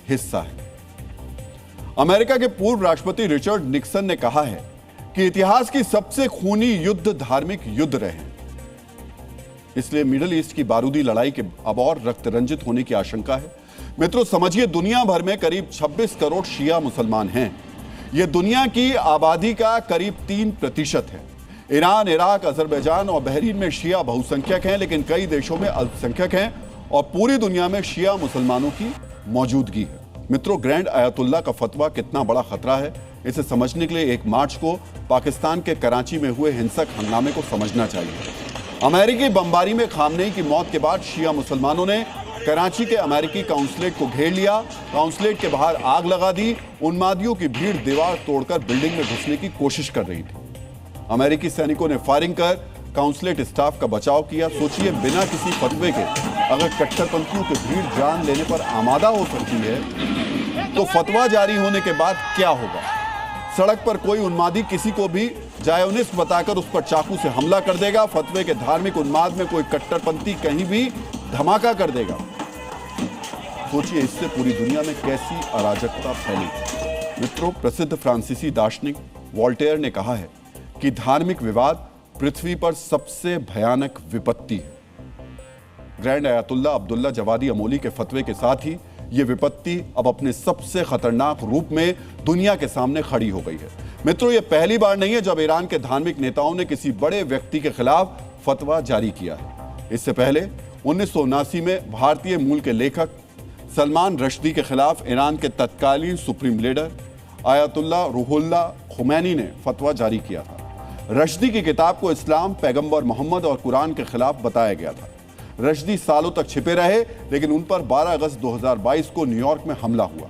हिस्सा है। अमेरिका के पूर्व राष्ट्रपति रिचर्ड निक्सन ने कहा है कि इतिहास की सबसे खूनी युद्ध धार्मिक युद्ध रहे हैं। इसलिए मिडिल ईस्ट की बारूदी लड़ाई के अब और रक्त रंजित होने की आशंका है। मित्रों, समझिए, दुनिया भर में करीब 26 करोड़ शिया मुसलमान हैं। यह दुनिया की आबादी का करीब 3% है। ईरान, इराक, अजरबैजान और बहरीन में शिया बहुसंख्यक हैं, लेकिन कई देशों में अल्पसंख्यक हैं और पूरी दुनिया में शिया मुसलमानों की मौजूदगी है। मित्रों, ग्रैंड आयतुल्ला का फतवा कितना बड़ा खतरा है, इसे समझने के लिए 1 मार्च को पाकिस्तान के कराची में हुए हिंसक हंगामे को समझना चाहिए। अमेरिकी बमबारी में खामनेई की मौत के बाद शिया मुसलमानों ने कराची के अमेरिकी काउंसलेट को घेर लिया। काउंसलेट के बाहर आग लगा दी। उन्मादियों की भीड़ दीवार तोड़कर बिल्डिंग में घुसने की कोशिश कर रही थी। अमेरिकी सैनिकों ने फायरिंग कर काउंसलेट स्टाफ का बचाव किया। सोचिए, बिना किसी फतवे के अगर कट्टरपंथियों की भीड़ जान लेने पर आमादा हो सकती है, तो फतवा जारी होने के बाद क्या होगा? सड़क पर कोई उन्मादी किसी को भी जायोनिस्ट बताकर उस पर चाकू से हमला कर देगा। फतवे के धार्मिक उन्माद में कोई कट्टरपंथी कहीं भी धमाका कर देगा। सोचिए, इससे पूरी दुनिया में कैसी अराजकता फैली। मित्रों, प्रसिद्ध फ्रांसीसी दार्शनिक वोल्टेयर ने कहा है कि धार्मिक विवाद पृथ्वी पर सबसे भयानक विपत्ति है। ग्रैंड आयतुल्ला अब्दुल्ला जवादी अमोली के फतवे के साथ ही यह विपत्ति अब अपने सबसे खतरनाक रूप में दुनिया के सामने खड़ी हो गई है। मित्रों, यह पहली बार नहीं है जब ईरान के धार्मिक नेताओं ने किसी बड़े व्यक्ति के खिलाफ फतवा जारी किया है। इससे पहले 1979 में भारतीय मूल के लेखक सलमान रश्दी के खिलाफ ईरान के तत्कालीन supreme leader Ayatollah Ruhollah Khomeini ने फतवा जारी किया था। रश्दी की किताब को इस्लाम, पैगंबर मोहम्मद और कुरान के खिलाफ बताया गया था। रश्दी सालों तक छिपे रहे, लेकिन उन पर 12 अगस्त 2022 को न्यूयॉर्क में हमला हुआ।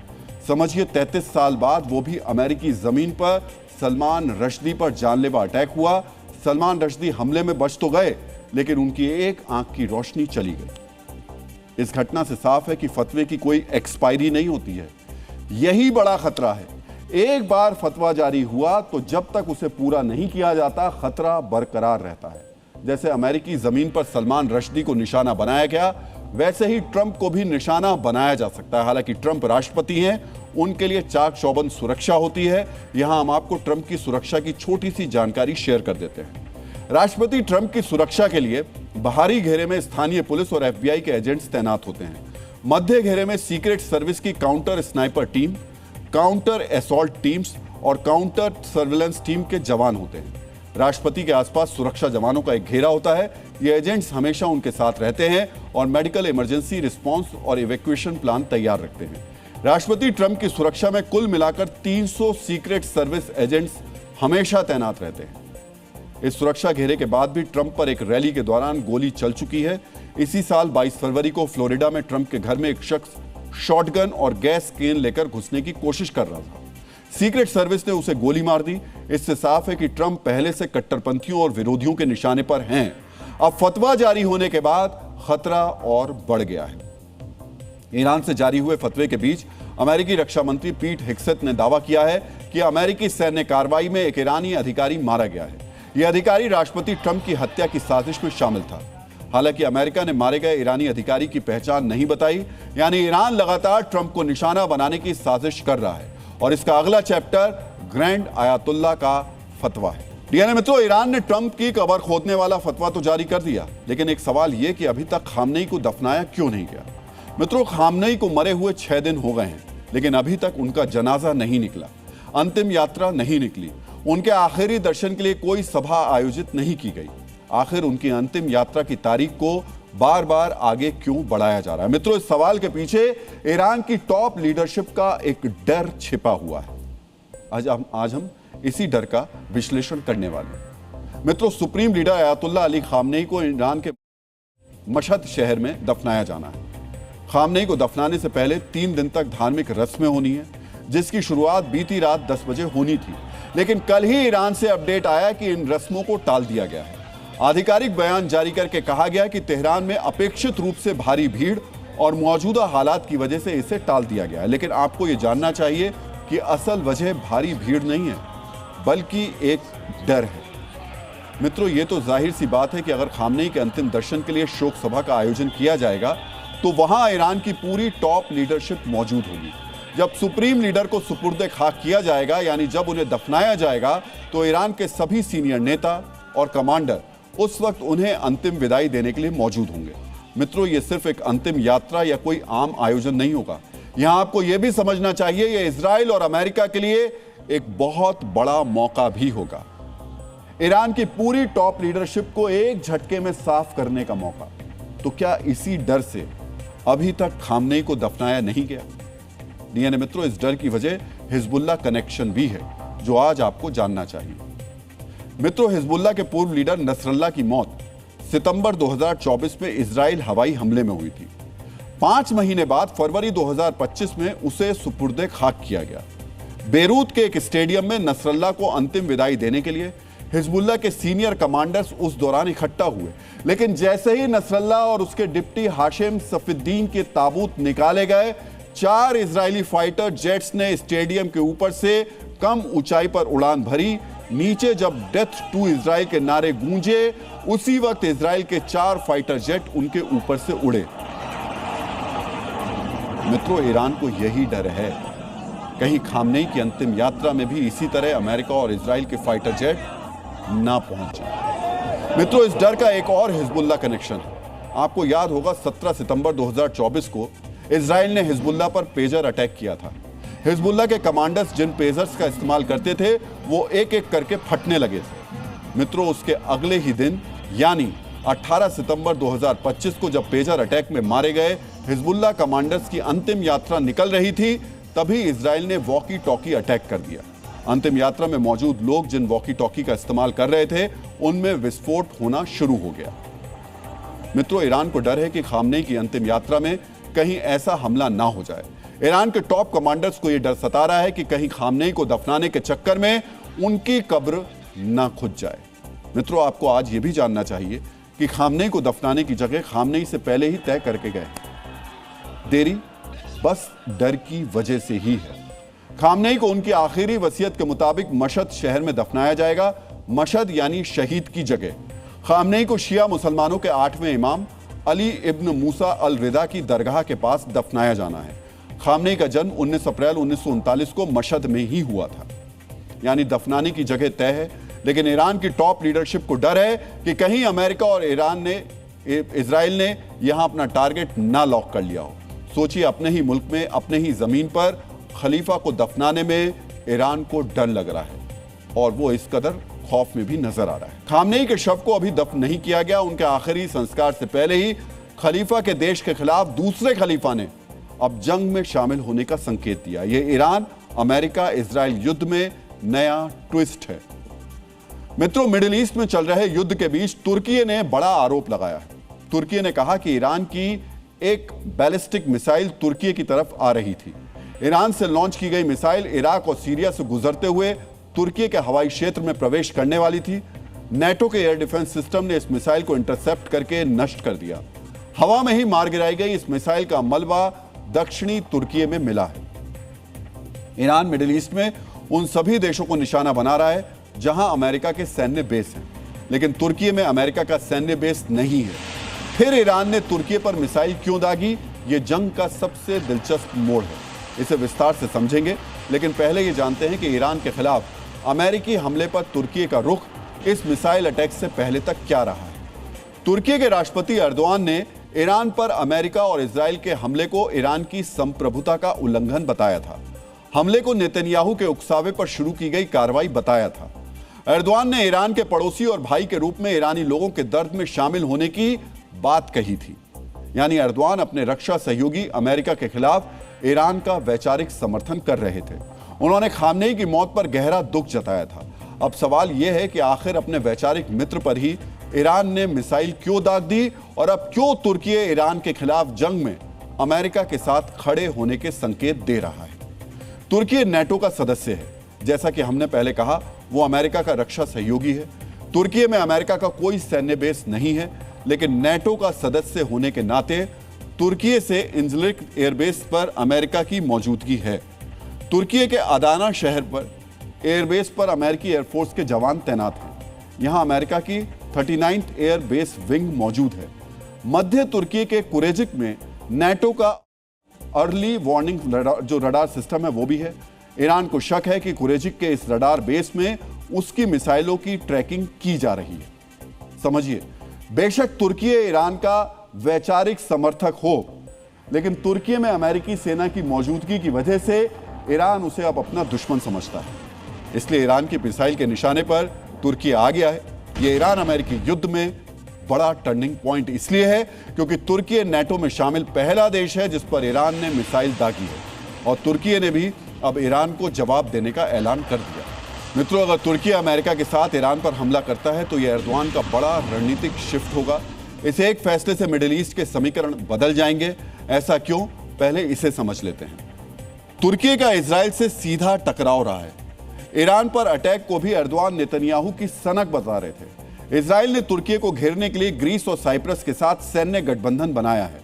समझिए, 33 साल बाद वो भी अमेरिकी जमीन पर सलमान रश्दी पर जानलेवा अटैक हुआ। सलमान रश्दी हमले में बच तो गए, लेकिन उनकी एक आंख की रोशनी चली गई। इस घटना से साफ है कि फतवे की कोई एक्सपायरी नहीं होती है। यही बड़ा खतरा है। एक बार फतवा जारी हुआ तो जब तक उसे पूरा नहीं किया जाता, खतरा बरकरार रहता है। जैसे अमेरिकी जमीन पर सलमान रश्दी को निशाना बनाया गया, वैसे ही ट्रंप को भी निशाना बनाया जा सकता है। हालांकि ट्रंप राष्ट्रपति हैं, उनके लिए चाक चौबंद सुरक्षा होती है। यहां हम आपको ट्रंप की सुरक्षा की छोटी सी जानकारी शेयर कर देते हैं। राष्ट्रपति ट्रंप की सुरक्षा के लिए बाहरी घेरे में स्थानीय पुलिस और FBI के एजेंट्स तैनात होते हैं। मध्य घेरे में सीक्रेट सर्विस की counter sniper team, counter assault teams और काउंटर सर्विलेंस टीम के जवान होते हैं। राष्ट्रपति के आसपास सुरक्षा जवानों का एक घेरा होता है। ये एजेंट्स हमेशा उनके साथ रहते हैं और मेडिकल इमरजेंसी रिस्पांस और इवैक्यूएशन प्लान तैयार रखते हैं। राष्ट्रपति ट्रंप की सुरक्षा में कुल मिलाकर 300 सीक्रेट सर्विस एजेंट्स हमेशा तैनात रहते हैं। इस सुरक्षा घेरे के बाद भी ट्रंप पर एक रैली के दौरान गोली चल चुकी है। इसी साल 22 फरवरी को फ्लोरिडा में ट्रंप के घर में एक शख्स शॉटगन और गैस केन लेकर घुसने की कोशिश कर रहा था। सीक्रेट सर्विस ने उसे गोली मार दी। इससे साफ है कि ट्रंप पहले से कट्टरपंथियों और विरोधियों के निशाने पर हैं। अब फतवा जारी होने के बाद खतरा और बढ़ गया है। ईरान से जारी हुए फतवे के बीच अमेरिकी रक्षा मंत्री पीट हेग्सेथ ने दावा किया है कि अमेरिकी सैन्य कार्रवाई में एक ईरानी अधिकारी मारा गया है। यह अधिकारी राष्ट्रपति ट्रंप की हत्या की साजिश में शामिल था। हालांकि अमेरिका ने मारे गए ईरानी अधिकारी की पहचान नहीं बताई। यानी ईरान लगातार ट्रंप को निशाना बनाने की साजिश कर रहा है और इसका अगला चैप्टर ग्रैंड आयतुल्ला का फतवा है। डीएनए मित्रों, ईरान ने ट्रंप की कब्र खोदने वाला फतवा तो जारी कर दिया, लेकिन एक सवाल यह कि अभी तक खामनेई को दफनाया क्यों नहीं गया। मित्रों, खामनेई को मरे हुए 6 दिन हो गए हैं, लेकिन अभी तक उनका जनाजा नहीं निकला, अंतिम यात्रा नहीं निकली, उनके आखिरी दर्शन के लिए कोई सभा आयोजित नहीं की गई। आखिर उनकी अंतिम यात्रा की तारीख को बार बार आगे क्यों बढ़ाया जा रहा है। मित्रों, इस सवाल के पीछे ईरान की टॉप लीडरशिप का एक डर छिपा हुआ है। आज हम इसी डर का विश्लेषण करने वाले हैं। मित्रों, supreme leader Ayatollah Ali Khamenei को ईरान के मशहद शहर में दफनाया जाना है। खामनेई को दफनाने से पहले 3 दिन तक धार्मिक रस्में होनी है, जिसकी शुरुआत बीती रात 10 बजे होनी थी, लेकिन कल ही ईरान से अपडेट आया कि इन रस्मों को टाल दिया गया है। आधिकारिक बयान जारी करके कहा गया कि तेहरान में अपेक्षित रूप से भारी भीड़ और मौजूदा हालात की वजह से इसे टाल दिया गया है। लेकिन आपको यह जानना चाहिए कि असल वजह भारी भीड़ नहीं है, बल्कि एक डर है। मित्रों, ये तो जाहिर सी बात है कि अगर खामनेई के अंतिम दर्शन के लिए शोक सभा का आयोजन किया जाएगा तो वहां ईरान की पूरी टॉप लीडरशिप मौजूद होगी। जब सुप्रीम लीडर को सुपुर्द खाक किया जाएगा, यानी जब उन्हें दफनाया जाएगा, तो ईरान के सभी सीनियर नेता और कमांडर उस वक्त उन्हें अंतिम विदाई देने के लिए मौजूद होंगे। मित्रों, ये सिर्फ एक अंतिम यात्रा या कोई आम आयोजन नहीं होगा। यहां आपको यह भी समझना चाहिए, यह इजराइल और अमेरिका के लिए एक बहुत बड़ा मौका भी होगा। ईरान की पूरी टॉप लीडरशिप को एक झटके में साफ करने का मौका। तो क्या इसी डर से अभी तक खामनेई को दफनाया नहीं गया? यानी मित्रों, इस डर की वजह हिजबुल्ला कनेक्शन भी है, जो आज आपको जानना चाहिए। मित्रों, हिजबुल्ला के पूर्व लीडर नसरल्ला की मौत सितंबर 2024 में इजराइल हवाई हमले में हुई थी। 5 महीने बाद फरवरी 2025 में उसे सुपुर्दे खाक किया गया। बेरूत के एक स्टेडियम में नसरल्ला को अंतिम विदाई देने के लिए हिजबुल्ला के सीनियर कमांडर्स उस दौरान इकट्ठा हुए, लेकिन जैसे ही नसरल्ला और उसके डिप्टी हाशिम सफीद्दीन के ताबूत निकाले गए, 4 इजरायली फाइटर जेट्स ने स्टेडियम के ऊपर से कम ऊंचाई पर उड़ान भरी। नीचे जब डेथ टू इजराइल के नारे गूंजे, उसी वक्त इजराइल के 4 फाइटर जेट उनके ऊपर से उड़े। मित्रों, ईरान को यही डर है, कहीं खामनेई की अंतिम यात्रा में भी इसी तरह अमेरिका और इजराइल के फाइटर जेट ना पहुंचे। मित्रों, इस डर का एक और हिजबुल्ला कनेक्शन है। आपको याद होगा 17 सितंबर 2024 को इजराइल ने हिजबुल्ला पर पेजर अटैक किया था। हिजबुल्ला के कमांडर्स जिन पेजर्स का इस्तेमाल करते थे, वो एक एक करके फटने लगे थे। मित्रों, उसके अगले ही दिन यानी 18 सितंबर 2025 को जब पेजर अटैक में मारे गए हिजबुल्ला कमांडर्स की अंतिम यात्रा निकल रही थी, तभी इजराइल ने वॉकी टॉकी अटैक कर दिया। अंतिम यात्रा में मौजूद लोग जिन वॉकी टॉकी का इस्तेमाल कर रहे थे, उनमें विस्फोट होना शुरू हो गया। मित्रों, ईरान को डर है कि खामनेई की अंतिम यात्रा में कहीं ऐसा हमला ना हो जाए। ईरान के टॉप कमांडर्स को यह डर सता रहा है कि कहीं खामनेई को दफनाने के चक्कर में उनकी कब्र ना खुद जाए। मित्रों, आपको आज यह भी जानना चाहिए कि खामनेई को दफनाने की जगह खामनेई से पहले ही तय करके गए। देरी बस डर की वजह से ही है। खामनेई को उनकी आखिरी वसीयत के मुताबिक मशहद शहर में दफनाया जाएगा। मशहद यानी शहीद की जगह। खामनेई को शिया मुसलमानों के 8वें इमाम अली इब्न मूसा अल रिदा की दरगाह के पास दफनाया जाना है। खामनेई का जन्म 19 अप्रैल 1939 को मशहद में ही हुआ था, यानी दफनाने की जगह तय है। लेकिन ईरान की टॉप लीडरशिप को डर है कि कहीं अमेरिका और इजराइल ने यहां अपना टारगेट ना लॉक कर लिया हो। सोचिए, अपने ही मुल्क में, अपने ही जमीन पर खलीफा को दफनाने में ईरान को डर लग रहा है, और वो इस कदर खौफ में भी नजर आ रहा है। खामनेई के शव को अभी दफन नहीं किया गया। उनके आखिरी संस्कार से पहले ही खलीफा के देश के खिलाफ दूसरे खलीफा ने अब जंग में शामिल होने का संकेत दिया। यह ईरान अमेरिका इजराइल युद्ध में नया ट्विस्ट है। मित्रों, मिडिल ईस्ट में चल रहे युद्ध के बीच तुर्की ने बड़ा आरोप लगाया है। तुर्की ने कहा कि ईरान की एक बैलिस्टिक मिसाइल तुर्की की तरफ आ रही थी। ईरान से लॉन्च की गई मिसाइल इराक और सीरिया से गुजरते हुए तुर्की के हवाई क्षेत्र में प्रवेश करने वाली थी। नेटो के एयर डिफेंस सिस्टम ने इस मिसाइल को इंटरसेप्ट करके नष्ट कर दिया। हवा में ही मार गिराई गई इस मिसाइल का मलबा दक्षिणी तुर्की में मिला है। ईरान मिडिल ईस्ट में उन सभी देशों को निशाना बना रहा है जहां अमेरिका के सैन्य बेस हैं, लेकिन तुर्की में अमेरिका का सैन्य बेस नहीं है। फिर ईरान ने तुर्की पर मिसाइल क्यों दागी? ये जंग का सबसे दिलचस्प मोड़ है। इसे विस्तार से समझेंगे, लेकिन पहले ये जानते हैं कि ईरान के खिलाफ अमेरिकी हमले पर तुर्की का रुख इस मिसाइल अटैक से पहले तक क्या रहा है। तुर्की के राष्ट्रपति एर्दोआन ने ईरान पर अमेरिका और इजराइल के हमले को ईरान की संप्रभुता का उल्लंघन बताया था। हमले को नेतन्याहू के उकसावे पर शुरू की गई कार्रवाई बताया था। एर्दोआन ने ईरान के पड़ोसी और भाई के रूप में ईरानी लोगों के दर्द में शामिल होने की बात कही थी। यानी एर्दोआन अपने रक्षा सहयोगी अमेरिका के खिलाफ ईरान का वैचारिक समर्थन कर रहे थे। उन्होंने खामनेई की मौत पर गहरा दुख जताया था। अब सवाल यह है कि आखिर अपने वैचारिक मित्र पर ही ईरान ने मिसाइल क्यों दाग दी और अब क्यों तुर्की ईरान के खिलाफ जंग में अमेरिका के साथ खड़े होने के संकेत दे रहा है। तुर्की नेटो का सदस्य है, जैसा कि हमने पहले कहा, वो अमेरिका का रक्षा सहयोगी है। तुर्की में अमेरिका का कोई सैन्य बेस नहीं है, लेकिन नेटो का सदस्य होने के नाते तुर्की से इंजलिक एयरबेस पर अमेरिका की मौजूदगी है। तुर्की के अदाना शहर पर एयरबेस पर अमेरिकी एयरफोर्स के जवान तैनात हैं। यहां अमेरिका की 39th एयर बेस विंग मौजूद है। मध्य तुर्की के कुरेजिक में नेटो का अर्ली वार्निंग जो रडार सिस्टम है वो भी है। ईरान को शक है कि कुरेजिक के इस रडार बेस में उसकी मिसाइलों की ट्रैकिंग की जा रही है। समझिए, बेशक तुर्की ईरान का वैचारिक समर्थक हो, लेकिन तुर्की में अमेरिकी सेना की मौजूदगी की वजह से ईरान उसे अब अपना दुश्मन समझता है। इसलिए ईरान की मिसाइल के निशाने पर तुर्की आ गया है। यह ईरान अमेरिकी युद्ध में बड़ा टर्निंग पॉइंट इसलिए है क्योंकि तुर्की नेटो में शामिल पहला देश है जिस पर ईरान ने मिसाइल दागी है, और तुर्की ने भी अब ईरान को जवाब देने का ऐलान कर दिया। मित्रों, अगर तुर्की अमेरिका के साथ ईरान पर हमला करता है तो यह एर्दोआन का बड़ा रणनीतिक शिफ्ट होगा। इस एक फैसले से मिडिल ईस्ट के समीकरण बदल जाएंगे। ऐसा क्यों, पहले इसे समझ लेते हैं। तुर्की का इजराइल से सीधा टकराव रहा है। ईरान पर अटैक को भी एर्दोआन नेतन्याहू की सनक बता रहे थे। इजराइल ने तुर्की को घेरने के लिए ग्रीस और साइप्रस के साथ सैन्य गठबंधन बनाया है।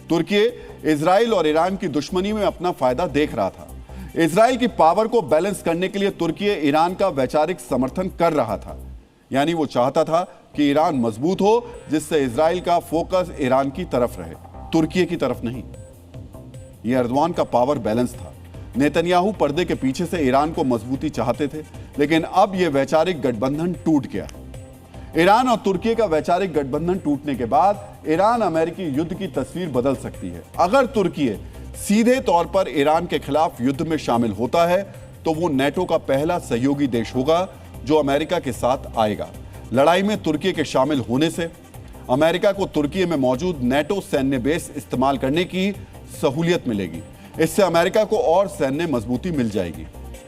तुर्की इजराइल और ईरान की दुश्मनी में अपना फायदा देख रहा था। इजराइल की पावर को बैलेंस करने के लिए तुर्की ईरान का वैचारिक समर्थन कर रहा था, यानी वो चाहता था कि ईरान मजबूत हो, जिससे इजराइल का फोकस ईरान की तरफ रहे, तुर्की की तरफ नहीं। यह एर्दोआन का पावर बैलेंस था। नेतन्याहू पर्दे के पीछे से ईरान को मजबूती चाहते थे, लेकिन अब यह वैचारिक गठबंधन टूट गया। ईरान और तुर्की का वैचारिक गठबंधन टूटने के बाद ईरान अमेरिकी युद्ध की तस्वीर बदल सकती है। अगर तुर्की सीधे तौर पर ईरान के खिलाफ युद्ध में शामिल होता है तो वो नेटो का पहला सहयोगी देश होगा जो अमेरिका के साथ आएगा। लड़ाई में तुर्की के शामिल होने से अमेरिका को तुर्की में मौजूद नेटो सैन्य बेस इस्तेमाल करने की सहूलियत मिलेगी। इससे अमेरिका को और सैन्य मजबूती मिल जाएगी।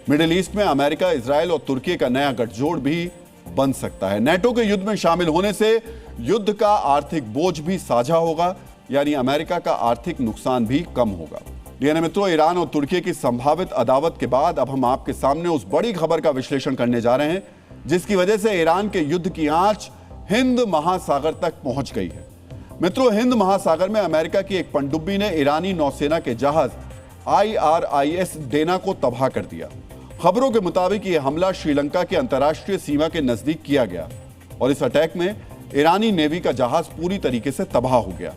मिडिल ईस्ट में अमेरिका, इजराइल और तुर्की का नया गठजोड़ भी बन सकता है। नेटो के युद्ध में शामिल होने से युद्ध का आर्थिक बोझ भी साझा होगा, यानी अमेरिका का आर्थिक नुकसान भी कम होगा। डीएनए मित्रों, ईरान और तुर्की की संभावित अदावत के बाद अब हम आपके सामने उस बड़ी खबर का विश्लेषण करने जा रहे हैं जिसकी वजह से ईरान के युद्ध की आंच हिंद महासागर तक पहुंच गई है। मित्रों, हिंद महासागर में अमेरिका की एक पनडुब्बी ने ईरानी नौसेना के जहाज IRIS डेना को तबाह कर दिया। खबरों के मुताबिक यह हमला श्रीलंका के अंतर्राष्ट्रीय सीमा के नजदीक किया गया और इस अटैक में ईरानी नेवी का जहाज पूरी तरीके से तबाह हो गया।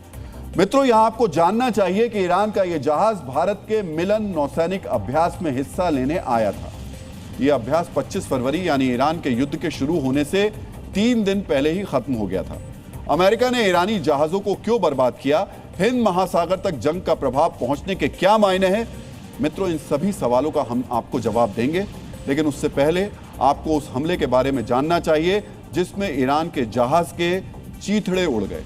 मित्रों, यहां आपको जानना चाहिए कि ईरान का यह जहाज भारत के मिलन नौसैनिक अभ्यास में हिस्सा लेने आया था। यह अभ्यास 25 फरवरी यानी ईरान के युद्ध के शुरू होने से 3 दिन पहले ही खत्म हो गया था। अमेरिका ने ईरानी जहाजों को क्यों बर्बाद किया? हिंद महासागर तक जंग का प्रभाव पहुंचने के क्या मायने हैं? मित्रों, इन सभी सवालों का हम आपको जवाब देंगे, लेकिन उससे पहले आपको उस हमले के बारे में जानना चाहिए जिसमें ईरान के जहाज के चीथड़े उड़ गए।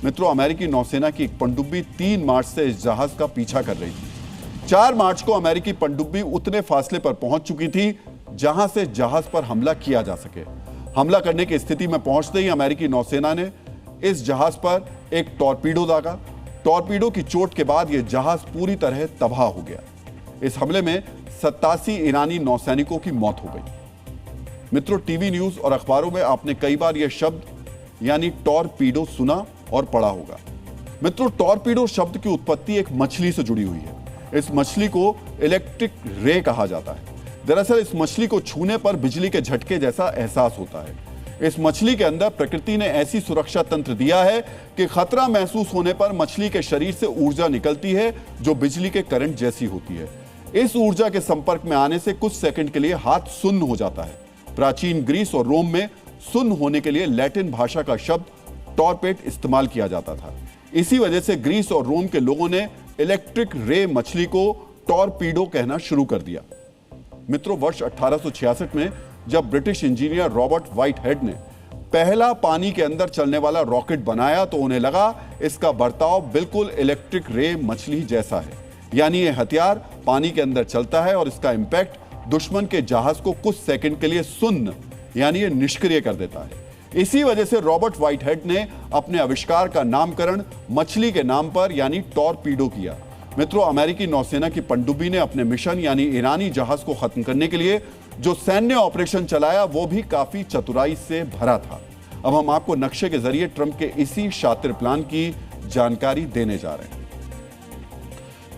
मित्रों, अमेरिकी नौसेना की एक पनडुब्बी 3 मार्च से इस जहाज का पीछा कर रही थी। 4 मार्च को अमेरिकी पनडुब्बी उतने फासले पर पहुंच चुकी थी जहां से जहाज पर हमला किया जा सके। हमला करने की स्थिति में पहुंचते ही अमेरिकी नौसेना ने इस जहाज पर एक टॉर्पीडो दागा। टॉर्पीडो की चोट के बाद यह जहाज पूरी तरह तबाह हो गया। इस हमले में 87 ईरानी नौसैनिकों की मौत हो गई। मित्रों, टीवी न्यूज और अखबारों में आपने कई बार यह शब्द यानी टॉर्पीडो सुना और पढ़ा होगा। मित्रों, टॉर्पीडो शब्द की उत्पत्ति एक मछली से जुड़ी हुई है। इस मछली को इलेक्ट्रिक रे कहा जाता है। दरअसल इस मछली को छूने पर बिजली के झटके जैसा एहसास होता है। इस मछली के अंदर प्रकृति ने ऐसी सुरक्षा तंत्र दिया है कि खतरा महसूस होने पर मछली के शरीर से ऊर्जा निकलती है जो बिजली के करंट जैसी होती है। इस ऊर्जा के संपर्क में आने से कुछ सेकंड के लिए हाथ सुन्न हो जाता है। प्राचीन ग्रीस और रोम में सुन्न होने के लिए लैटिन भाषा का शब्द टॉर्पेट इस्तेमाल किया जाता था। इसी वजह से ग्रीस और रोम के लोगों ने इलेक्ट्रिक रे मछली को टॉर्पीडो कहना शुरू कर दिया। मित्रों, वर्ष 1866 में जब ब्रिटिश इंजीनियर रॉबर्ट व्हाइटहेड ने पहला पानी के अंदर चलने वाला रॉकेट बनाया तो उन्हें लगा इसका बर्ताव बिल्कुल इलेक्ट्रिक रे मछली जैसा है, यानी यह हथियार पानी के अंदर चलता है और इसका इंपैक्ट दुश्मन के जहाज को कुछ सेकंड के लिए सुन्न यानी ये निष्क्रिय कर देता है। इसी वजह से रॉबर्ट व्हाइटहेड ने अपने आविष्कार का नामकरण मछली के नाम पर यानी टॉरपीडो किया। मित्रों, अमेरिकी नौसेना की पनडुब्बी ने अपने मिशन यानी ईरानी जहाज को खत्म करने के लिए जो सैन्य ऑपरेशन चलाया वो भी काफी चतुराई से भरा था। अब हम आपको नक्शे के जरिए ट्रंप के इसी शातिर प्लान की जानकारी देने जा रहे हैं।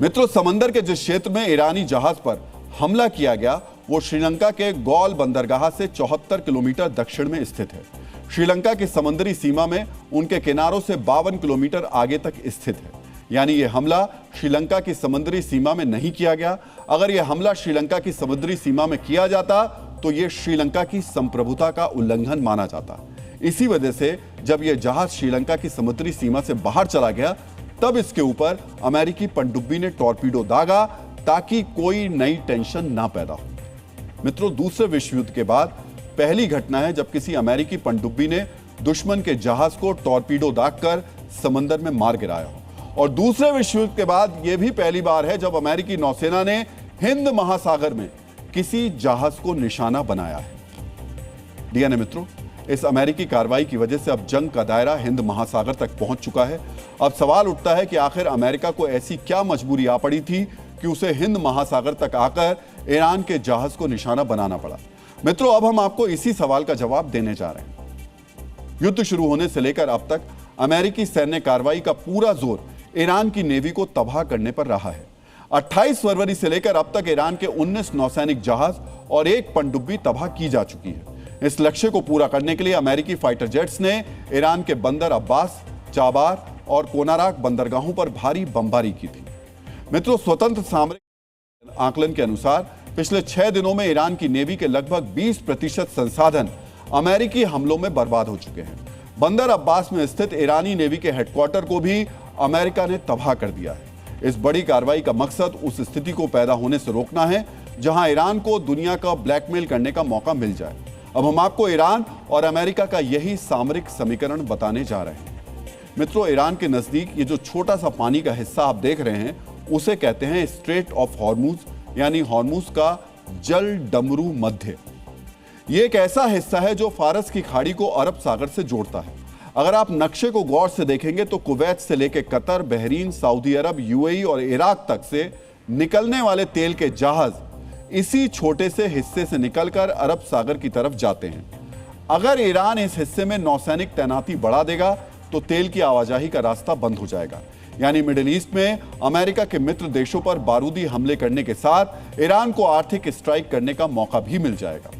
मित्रों, समंदर के जिस क्षेत्र में ईरानी जहाज पर हमला किया गया वो श्रीलंका के गौल बंदरगाह से 74 किलोमीटर दक्षिण में स्थित है। श्रीलंका की समुद्री सीमा में उनके किनारों से 52 किलोमीटर आगे तक स्थित है। यानी यह हमला श्रीलंका की समुद्री सीमा में नहीं किया गया। अगर यह हमला श्रीलंका की समुद्री सीमा में किया जाता तो यह श्रीलंका की संप्रभुता का उल्लंघन माना जाता। इसी वजह से जब यह जहाज श्रीलंका की समुद्री सीमा से बाहर चला गया तब इसके ऊपर अमेरिकी पनडुब्बी ने टॉरपीडो दागा ताकि कोई नई टेंशन ना पैदा हो। मित्रों, दूसरे विश्व युद्ध के बाद पहली घटना है जब किसी अमेरिकी पनडुब्बी ने दुश्मन के जहाज को टॉरपीडो दागकर समंदर में मार गिराया हो। और दूसरे विश्व युद्ध के बाद यह भी पहली बार है जब अमेरिकी नौसेना ने हिंद महासागर में किसी जहाज को निशाना बनाया है। डीएनए मित्रों, इस अमेरिकी कार्रवाई की वजह से अब जंग का दायरा हिंद महासागर तक पहुंच चुका है। अब सवाल उठता है कि आखिर अमेरिका को ऐसी क्या मजबूरी आ पड़ी थी कि उसे हिंद महासागर तक आकर ईरान के जहाज को निशाना बनाना पड़ा। मित्रों, अब हम आपको इसी सवाल का जवाब देने जा रहे हैं। युद्ध शुरू होने से लेकर अब तक अमेरिकी सैन्य कार्रवाई का पूरा जोर ईरान की नेवी को तबाह करने पर रहा है। 28 फरवरी से लेकर अब तक ईरान के 19 नौसैनिक जहाज और एक पनडुब्बी तबाह की जा चुकी है। इस लक्ष्य को पूरा करने के लिए अमेरिकी फाइटर जेट्स ने ईरान के बंदर अब्बास, चाबार और कोनाराक बंदरगाहों पर भारी बमबारी की थी। मित्रों, स्वतंत्र सामरिक आकलन के अनुसार पिछले 6 दिनों में ईरान की नेवी के लगभग 20% संसाधन अमेरिकी हमलों में बर्बाद हो चुके हैं। बंदर अब्बास में स्थित ईरानी नेवी के हेडक्वार्टर को भी अमेरिका ने तबाह कर दिया है। इस बड़ी कार्रवाई का मकसद उस स्थिति को पैदा होने से रोकना है जहां ईरान को दुनिया का ब्लैकमेल करने का मौका मिल जाए। अब हम आपको ईरान और अमेरिका का यही सामरिक समीकरण बताने जा रहे हैं। मित्रों, ईरान के नजदीक ये जो छोटा सा पानी का हिस्सा आप देख रहे हैं उसे कहते हैं स्ट्रेट ऑफ हॉर्मुज यानी हॉर्मुज का जल डमरू मध्य। ये एक ऐसा हिस्सा है जो फारस की खाड़ी को अरब सागर से जोड़ता है। अगर आप नक्शे को गौर से देखेंगे तो कुवैत से लेकर कतर, बहरीन, सऊदी अरब, यूएई और इराक तक से निकलने वाले तेल के जहाज इसी छोटे से हिस्से से निकलकर अरब सागर की तरफ जाते हैं। अगर ईरान इस हिस्से में नौसैनिक तैनाती बढ़ा देगा तो तेल की आवाजाही का रास्ता बंद हो जाएगा। यानी मिडिल ईस्ट में अमेरिका के मित्र देशों पर बारूदी हमले करने के साथ ईरान को आर्थिक स्ट्राइक करने का मौका भी मिल जाएगा।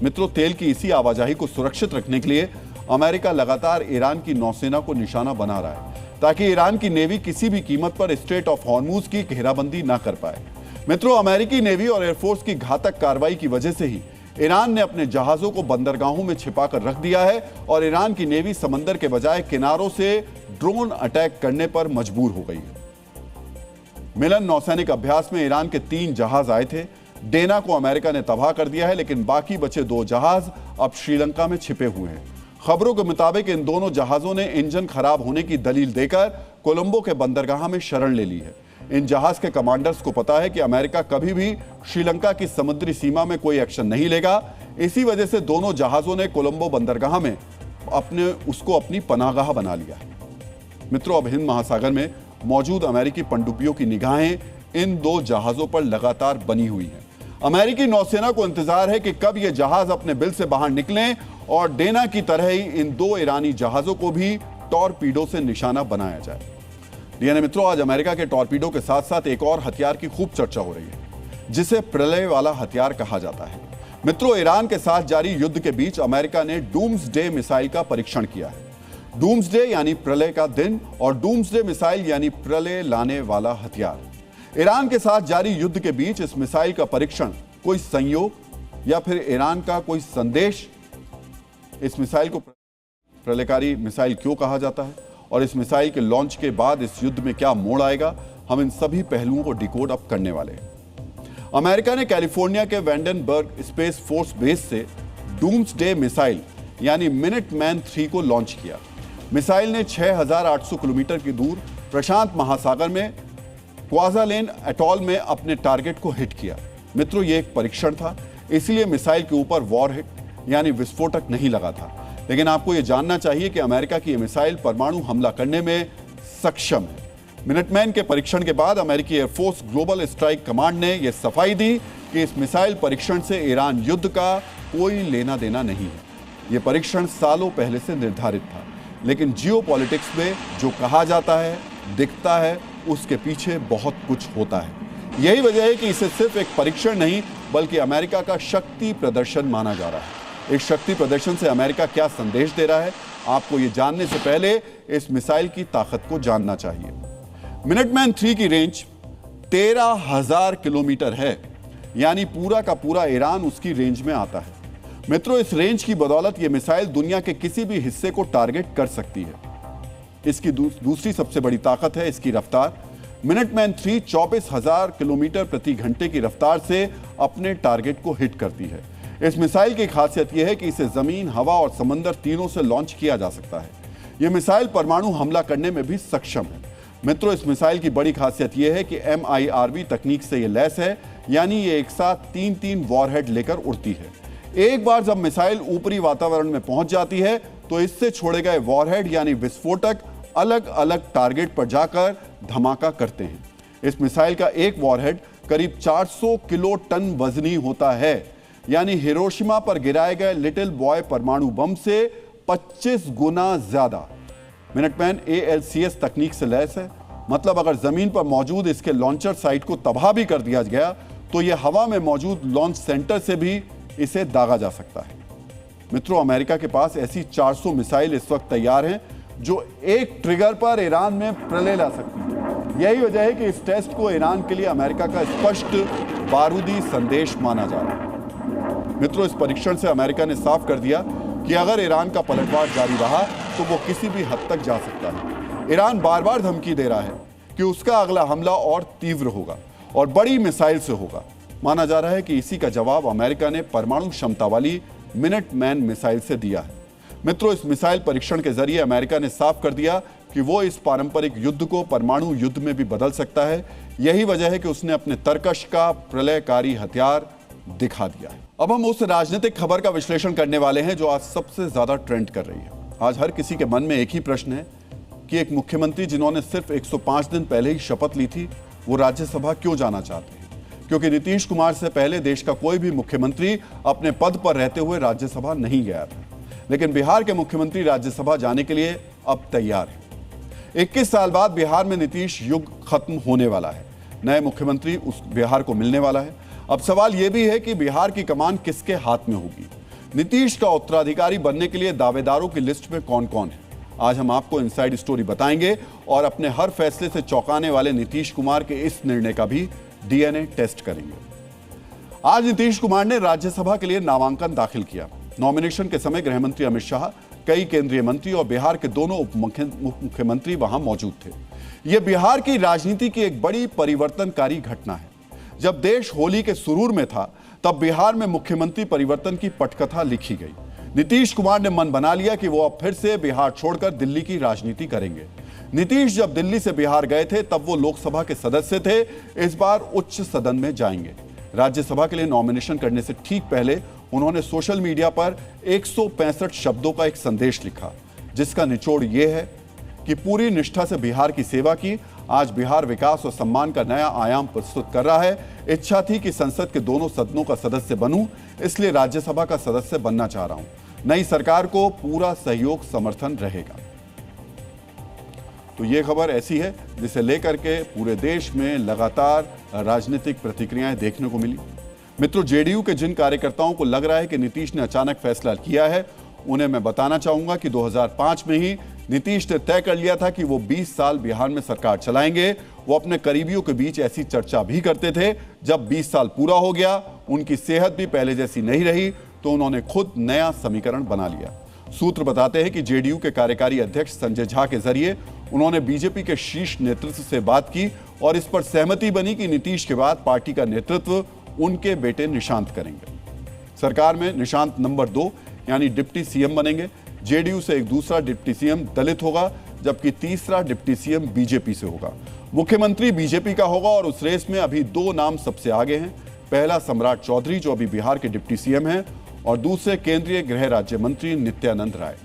मित्रों, तेल की इसी आवाजाही को सुरक्षित रखने के लिए अमेरिका लगातार ईरान की नौसेना को निशाना बना रहा है ताकि ईरान की नेवी किसी भी कीमत पर स्ट्रेट ऑफ हॉर्मुज की घेराबंदी ना कर पाए। मित्रों, अमेरिकी नेवी और एयरफोर्स की घातक कार्रवाई की वजह से ही ईरान ने अपने जहाजों को बंदरगाहों में छिपाकर रख दिया है और ईरान की नेवी समंदर के बजाय किनारों से ड्रोन अटैक करने पर मजबूर हो गई है। मिलन नौसैनिक अभ्यास में ईरान के 3 जहाज आए थे। डेना को अमेरिका ने तबाह कर दिया है, लेकिन बाकी बचे 2 जहाज अब श्रीलंका में छिपे हुए हैं। खबरों के मुताबिक इन दोनों जहाजों ने इंजन खराब होने की दलील देकर कोलंबो के बंदरगाह में शरण ले ली है। इन जहाज के कमांडर्स को पता है कि अमेरिका कभी भी श्रीलंका की समुद्री सीमा में कोई एक्शन नहीं लेगा। इसी वजह से दोनों जहाजों ने कोलंबो बंदरगाह में अपनी पनाहगाह बना लिया है। मित्रों, अब हिंद महासागर में मौजूद अमेरिकी पनडुब्बियों की निगाहें इन 2 जहाजों पर लगातार बनी हुई हैं। अमेरिकी नौसेना को इंतजार है कि कब ये जहाज अपने बिल से बाहर निकलें और डेना की तरह ही इन 2 ईरानी जहाजों को भी टॉरपीडो से निशाना बनाया जाए। डीएनए मित्रों, आज अमेरिका के टॉरपीडो के साथ साथ एक और हथियार की खूब चर्चा हो रही है जिसे प्रलय वाला हथियार कहा जाता है। मित्रों, ईरान के साथ जारी युद्ध के बीच अमेरिका ने डूम्सडे मिसाइल का परीक्षण किया है। डूम्सडे यानी प्रलय का दिन और डूम्सडे मिसाइल यानी प्रलय लाने वाला हथियार। ईरान के साथ जारी युद्ध के बीच इस मिसाइल का परीक्षण कोई संयोग या फिर ईरान का कोई संदेश? इस मिसाइल को प्रलयकारी मिसाइल क्यों कहा जाता है और इस मिसाइल के लॉन्च के बाद इस युद्ध में क्या मोड़ आएगा, हम इन सभी पहलुओं को डिकोड अप करने वाले हैं। अमेरिका ने कैलिफोर्निया के वेंडनबर्ग स्पेस फोर्स बेस से डूम्सडे मिसाइल यानी मिनटमैन 3 को लॉन्च किया। मिसाइल ने 6800 किलोमीटर की दूर प्रशांत महासागर में क्वाजालेन एटॉल में अपने टारगेट को हिट किया। मित्रों, ये एक परीक्षण था, इसलिए मिसाइल के ऊपर वॉरहेड यानी विस्फोटक नहीं लगा था। लेकिन आपको यह जानना चाहिए कि अमेरिका की यह मिसाइल परमाणु हमला करने में सक्षम है। मिनटमैन के परीक्षण के बाद अमेरिकी एयरफोर्स ग्लोबल स्ट्राइक कमांड ने यह सफाई दी कि इस मिसाइल परीक्षण से ईरान युद्ध का कोई लेना देना नहीं है। यह परीक्षण सालों पहले से निर्धारित था, लेकिन जियोपॉलिटिक्स में जो कहा जाता है, दिखता है, उसके पीछे बहुत कुछ होता है। यही वजह है कि इसे सिर्फ एक परीक्षण नहीं बल्कि अमेरिका का शक्ति प्रदर्शन माना जा रहा है। इस शक्ति प्रदर्शन से अमेरिका क्या संदेश दे रहा है, आपको ये जानने से पहले इस मिसाइल की ताकत को जानना चाहिए। मिनटमैन 3 की रेंज 13,000 किलोमीटर है, यानी पूरा का पूरा ईरान उसकी रेंज में आता है। मित्रों, इस रेंज की बदौलत यह मिसाइल दुनिया के किसी भी हिस्से को टारगेट कर सकती है। इसकी दूसरी सबसे बड़ी ताकत है इसकी रफ्तार। मिनटमैन 3 24,000 किलोमीटर प्रति घंटे की रफ्तार से अपने टारगेट को हिट करती है। इस मिसाइल की खासियत यह है कि इसे जमीन, हवा और समंदर तीनों से लॉन्च किया जा सकता है। यह मिसाइल परमाणु हमला करने में भी सक्षम है। मित्रों, इस मिसाइल की बड़ी खासियत यह है कि MIRV तकनीक से यह लैस है, यानी ये एक साथ 3-3 वॉरहेड लेकर उड़ती है। एक बार जब मिसाइल ऊपरी वातावरण में पहुंच जाती है तो इससे छोड़े गए वॉरहेड यानी विस्फोटक अलग अलग टारगेट पर जाकर धमाका करते हैं। इस मिसाइल का एक वॉरहेड करीब 400 किलो टन वजनी होता है, यानी हिरोशिमा पर गिराए गए लिटिल बॉय परमाणु बम से 25 गुना ज्यादा। मिनटमैन ALCS तकनीक से लैस है, मतलब अगर जमीन पर मौजूद इसके लॉन्चर साइट को तबाह भी कर दिया गया तो यह हवा में मौजूद लॉन्च सेंटर से भी इसे दागा जा सकता है। मित्रों, अमेरिका के पास ऐसी 400 मिसाइल इस वक्त तैयार हैं जो एक ट्रिगर पर ईरान में प्रलय ला सकती है। यही वजह है कि इस टेस्ट को ईरान के लिए अमेरिका का स्पष्ट बारूदी संदेश माना जा रहा है। मित्रों, इस परीक्षण से अमेरिका ने साफ कर दिया कि अगर ईरान का पलटवार जारी रहा तो वो किसी भी हद तक जा सकता है। ईरान बार बार धमकी दे रहा है कि उसका अगला हमला और तीव्र होगा और बड़ी मिसाइल से होगा। माना जा रहा है कि इसी का जवाब अमेरिका ने परमाणु क्षमता वाली मिनटमैन मिसाइल से दिया है। मित्रों, इस मिसाइल परीक्षण के जरिए अमेरिका ने साफ कर दिया कि वो इस पारंपरिक युद्ध को परमाणु युद्ध में भी बदल सकता है। यही वजह है कि उसने अपने तरकश का प्रलयकारी हथियार दिखा दिया है। अब हम उस राजनीतिक खबर का विश्लेषण करने वाले हैं जो आज सबसे ज्यादा ट्रेंड कर रही है। आज हर किसी के मन में एक ही प्रश्न है कि एक मुख्यमंत्री जिन्होंने सिर्फ 105 दिन पहले ही शपथ ली थी, वो राज्यसभा क्यों जाना चाहते हैं? क्योंकि नीतीश कुमार से पहले देश का कोई भी मुख्यमंत्री अपने पद पर रहते हुए राज्यसभा नहीं गया था, लेकिन बिहार के मुख्यमंत्री राज्यसभा जाने के लिए अब तैयार है। 21 साल बाद बिहार में नीतीश युग खत्म होने वाला है। नए मुख्यमंत्री उस बिहार को मिलने वाला है। अब सवाल यह भी है कि बिहार की कमान किसके हाथ में होगी। नीतीश का उत्तराधिकारी बनने के लिए दावेदारों की लिस्ट में कौन कौन है, आज हम आपको इनसाइड स्टोरी बताएंगे और अपने हर फैसले से चौंकाने वाले नीतीश कुमार के इस निर्णय का भी DNA टेस्ट करेंगे। आज नीतीश कुमार ने राज्यसभा के लिए नामांकन दाखिल किया। नॉमिनेशन के समय गृह मंत्री अमित शाह, कई केंद्रीय मंत्री और बिहार के दोनों उप मुख्यमंत्री वहां मौजूद थे। यह बिहार की राजनीति की एक बड़ी परिवर्तनकारी घटना है। जब देश होली के सुरूर में था, तब बिहार में मुख्यमंत्री परिवर्तन की पटकथा लिखी गई। नीतीश कुमार ने मन बना लिया कि वो अब फिर से बिहार छोड़कर दिल्ली की राजनीति करेंगे। नीतीश जब दिल्ली से बिहार गए थे तब वो लोकसभा के सदस्य थे, इस बार उच्च सदन में जाएंगे। राज्यसभा के लिए नॉमिनेशन करने से ठीक पहले उन्होंने सोशल मीडिया पर 165 शब्दों का एक संदेश लिखा, जिसका निचोड़ यह है कि पूरी निष्ठा से बिहार की सेवा की। आज बिहार विकास और सम्मान का नया आयाम प्रस्तुत कर रहा है। इच्छा थी कि संसद के दोनों सदनों का सदस्य बनूं, इसलिए राज्यसभा का सदस्य बनना चाह रहा हूं। नई सरकार को पूरा सहयोग समर्थन रहेगा। तो ये खबर ऐसी है जिसे लेकर के पूरे देश में लगातार राजनीतिक प्रतिक्रियाएं देखने को मिली। मित्रों, जेडीयू के जिन कार्यकर्ताओं को लग रहा है कि नीतीश ने अचानक फैसला किया है, उन्हें मैं बताना चाहूंगा कि 2005 में ही नीतीश ने तय कर लिया था कि वो 20 साल बिहार में सरकार चलाएंगे। वो अपने करीबियों के बीच ऐसी चर्चा भी करते थे। जब 20 साल पूरा हो गया, उनकी सेहत भी पहले जैसी नहीं रही, तो उन्होंने खुद नया समीकरण बना लिया। सूत्र बताते हैं कि जेडीयू के कार्यकारी अध्यक्ष संजय झा के जरिए उन्होंने बीजेपी के शीर्ष नेतृत्व से बात की और इस पर सहमति बनी कि नीतीश के बाद पार्टी का नेतृत्व उनके बेटे निशांत करेंगे। सरकार में निशांत नंबर 2 यानी डिप्टी सीएम बनेंगे। जेडीयू से एक दूसरा डिप्टी सीएम दलित होगा, जबकि तीसरा डिप्टी सीएम बीजेपी से होगा। मुख्यमंत्री बीजेपी का होगा और उस रेस में अभी 2 नाम सबसे आगे हैं। पहला सम्राट चौधरी जो अभी बिहार के डिप्टी सीएम हैं और दूसरे केंद्रीय गृह राज्य मंत्री नित्यानंद राय।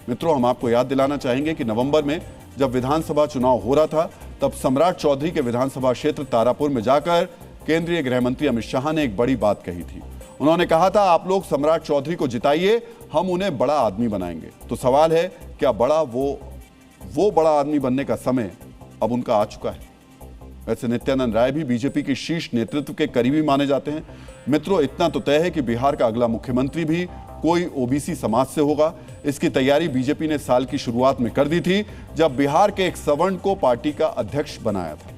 मित्रों, हम आपको याद दिलाना चाहेंगे कि नवंबर में जब विधानसभा चुनाव हो रहा था तब सम्राट चौधरी के विधानसभा क्षेत्र तारापुर में जाकर केंद्रीय गृह मंत्री अमित शाह ने एक बड़ी बात कही थी। उन्होंने कहा था, आप लोग सम्राट चौधरी को जिताइए, हम उन्हें बड़ा आदमी बनाएंगे। तो सवाल है, क्या बड़ा वो बड़ा आदमी बनने का समय अब उनका आ चुका है? वैसे नित्यानंद राय भी बीजेपी के शीर्ष नेतृत्व के करीबी माने जाते हैं। मित्रों, इतना तो तय है कि बिहार का अगला मुख्यमंत्री भी कोई ओबीसी समाज से होगा। इसकी तैयारी बीजेपी ने साल की शुरुआत में कर दी थी जब बिहार के एक सवर्ण को पार्टी का अध्यक्ष बनाया था।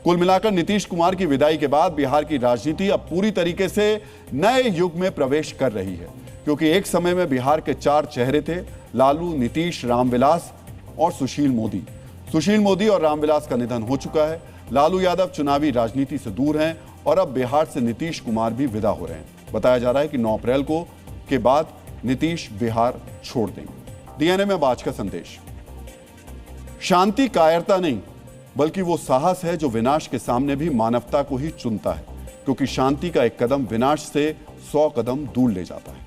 कुल मिलाकर नीतीश कुमार की विदाई के बाद बिहार की राजनीति अब पूरी तरीके से नए युग में प्रवेश कर रही है, क्योंकि एक समय में बिहार के 4 चेहरे थे, लालू, नीतीश, रामविलास और सुशील मोदी। सुशील मोदी और रामविलास का निधन हो चुका है। लालू यादव चुनावी राजनीति से दूर हैं और अब बिहार से नीतीश कुमार भी विदा हो रहे हैं। बताया जा रहा है कि 9 अप्रैल को के बाद नीतीश बिहार छोड़ देंगे। डीएनए में आज का संदेश, शांति कायरता नहीं बल्कि वो साहस है जो विनाश के सामने भी मानवता को ही चुनता है, क्योंकि शांति का एक कदम विनाश से 100 कदम दूर ले जाता है।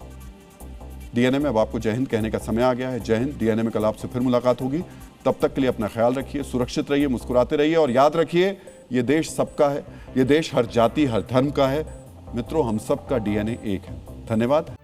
डीएनए में अब आपको जय हिंद कहने का समय आ गया है। जय हिंद। डीएनए में कल आपसे फिर मुलाकात होगी। तब तक के लिए अपना ख्याल रखिए, सुरक्षित रहिए, मुस्कुराते रहिए और याद रखिए, ये देश सबका है, ये देश हर जाति हर धर्म का है। मित्रों, हम सबका डीएनए एक है। धन्यवाद।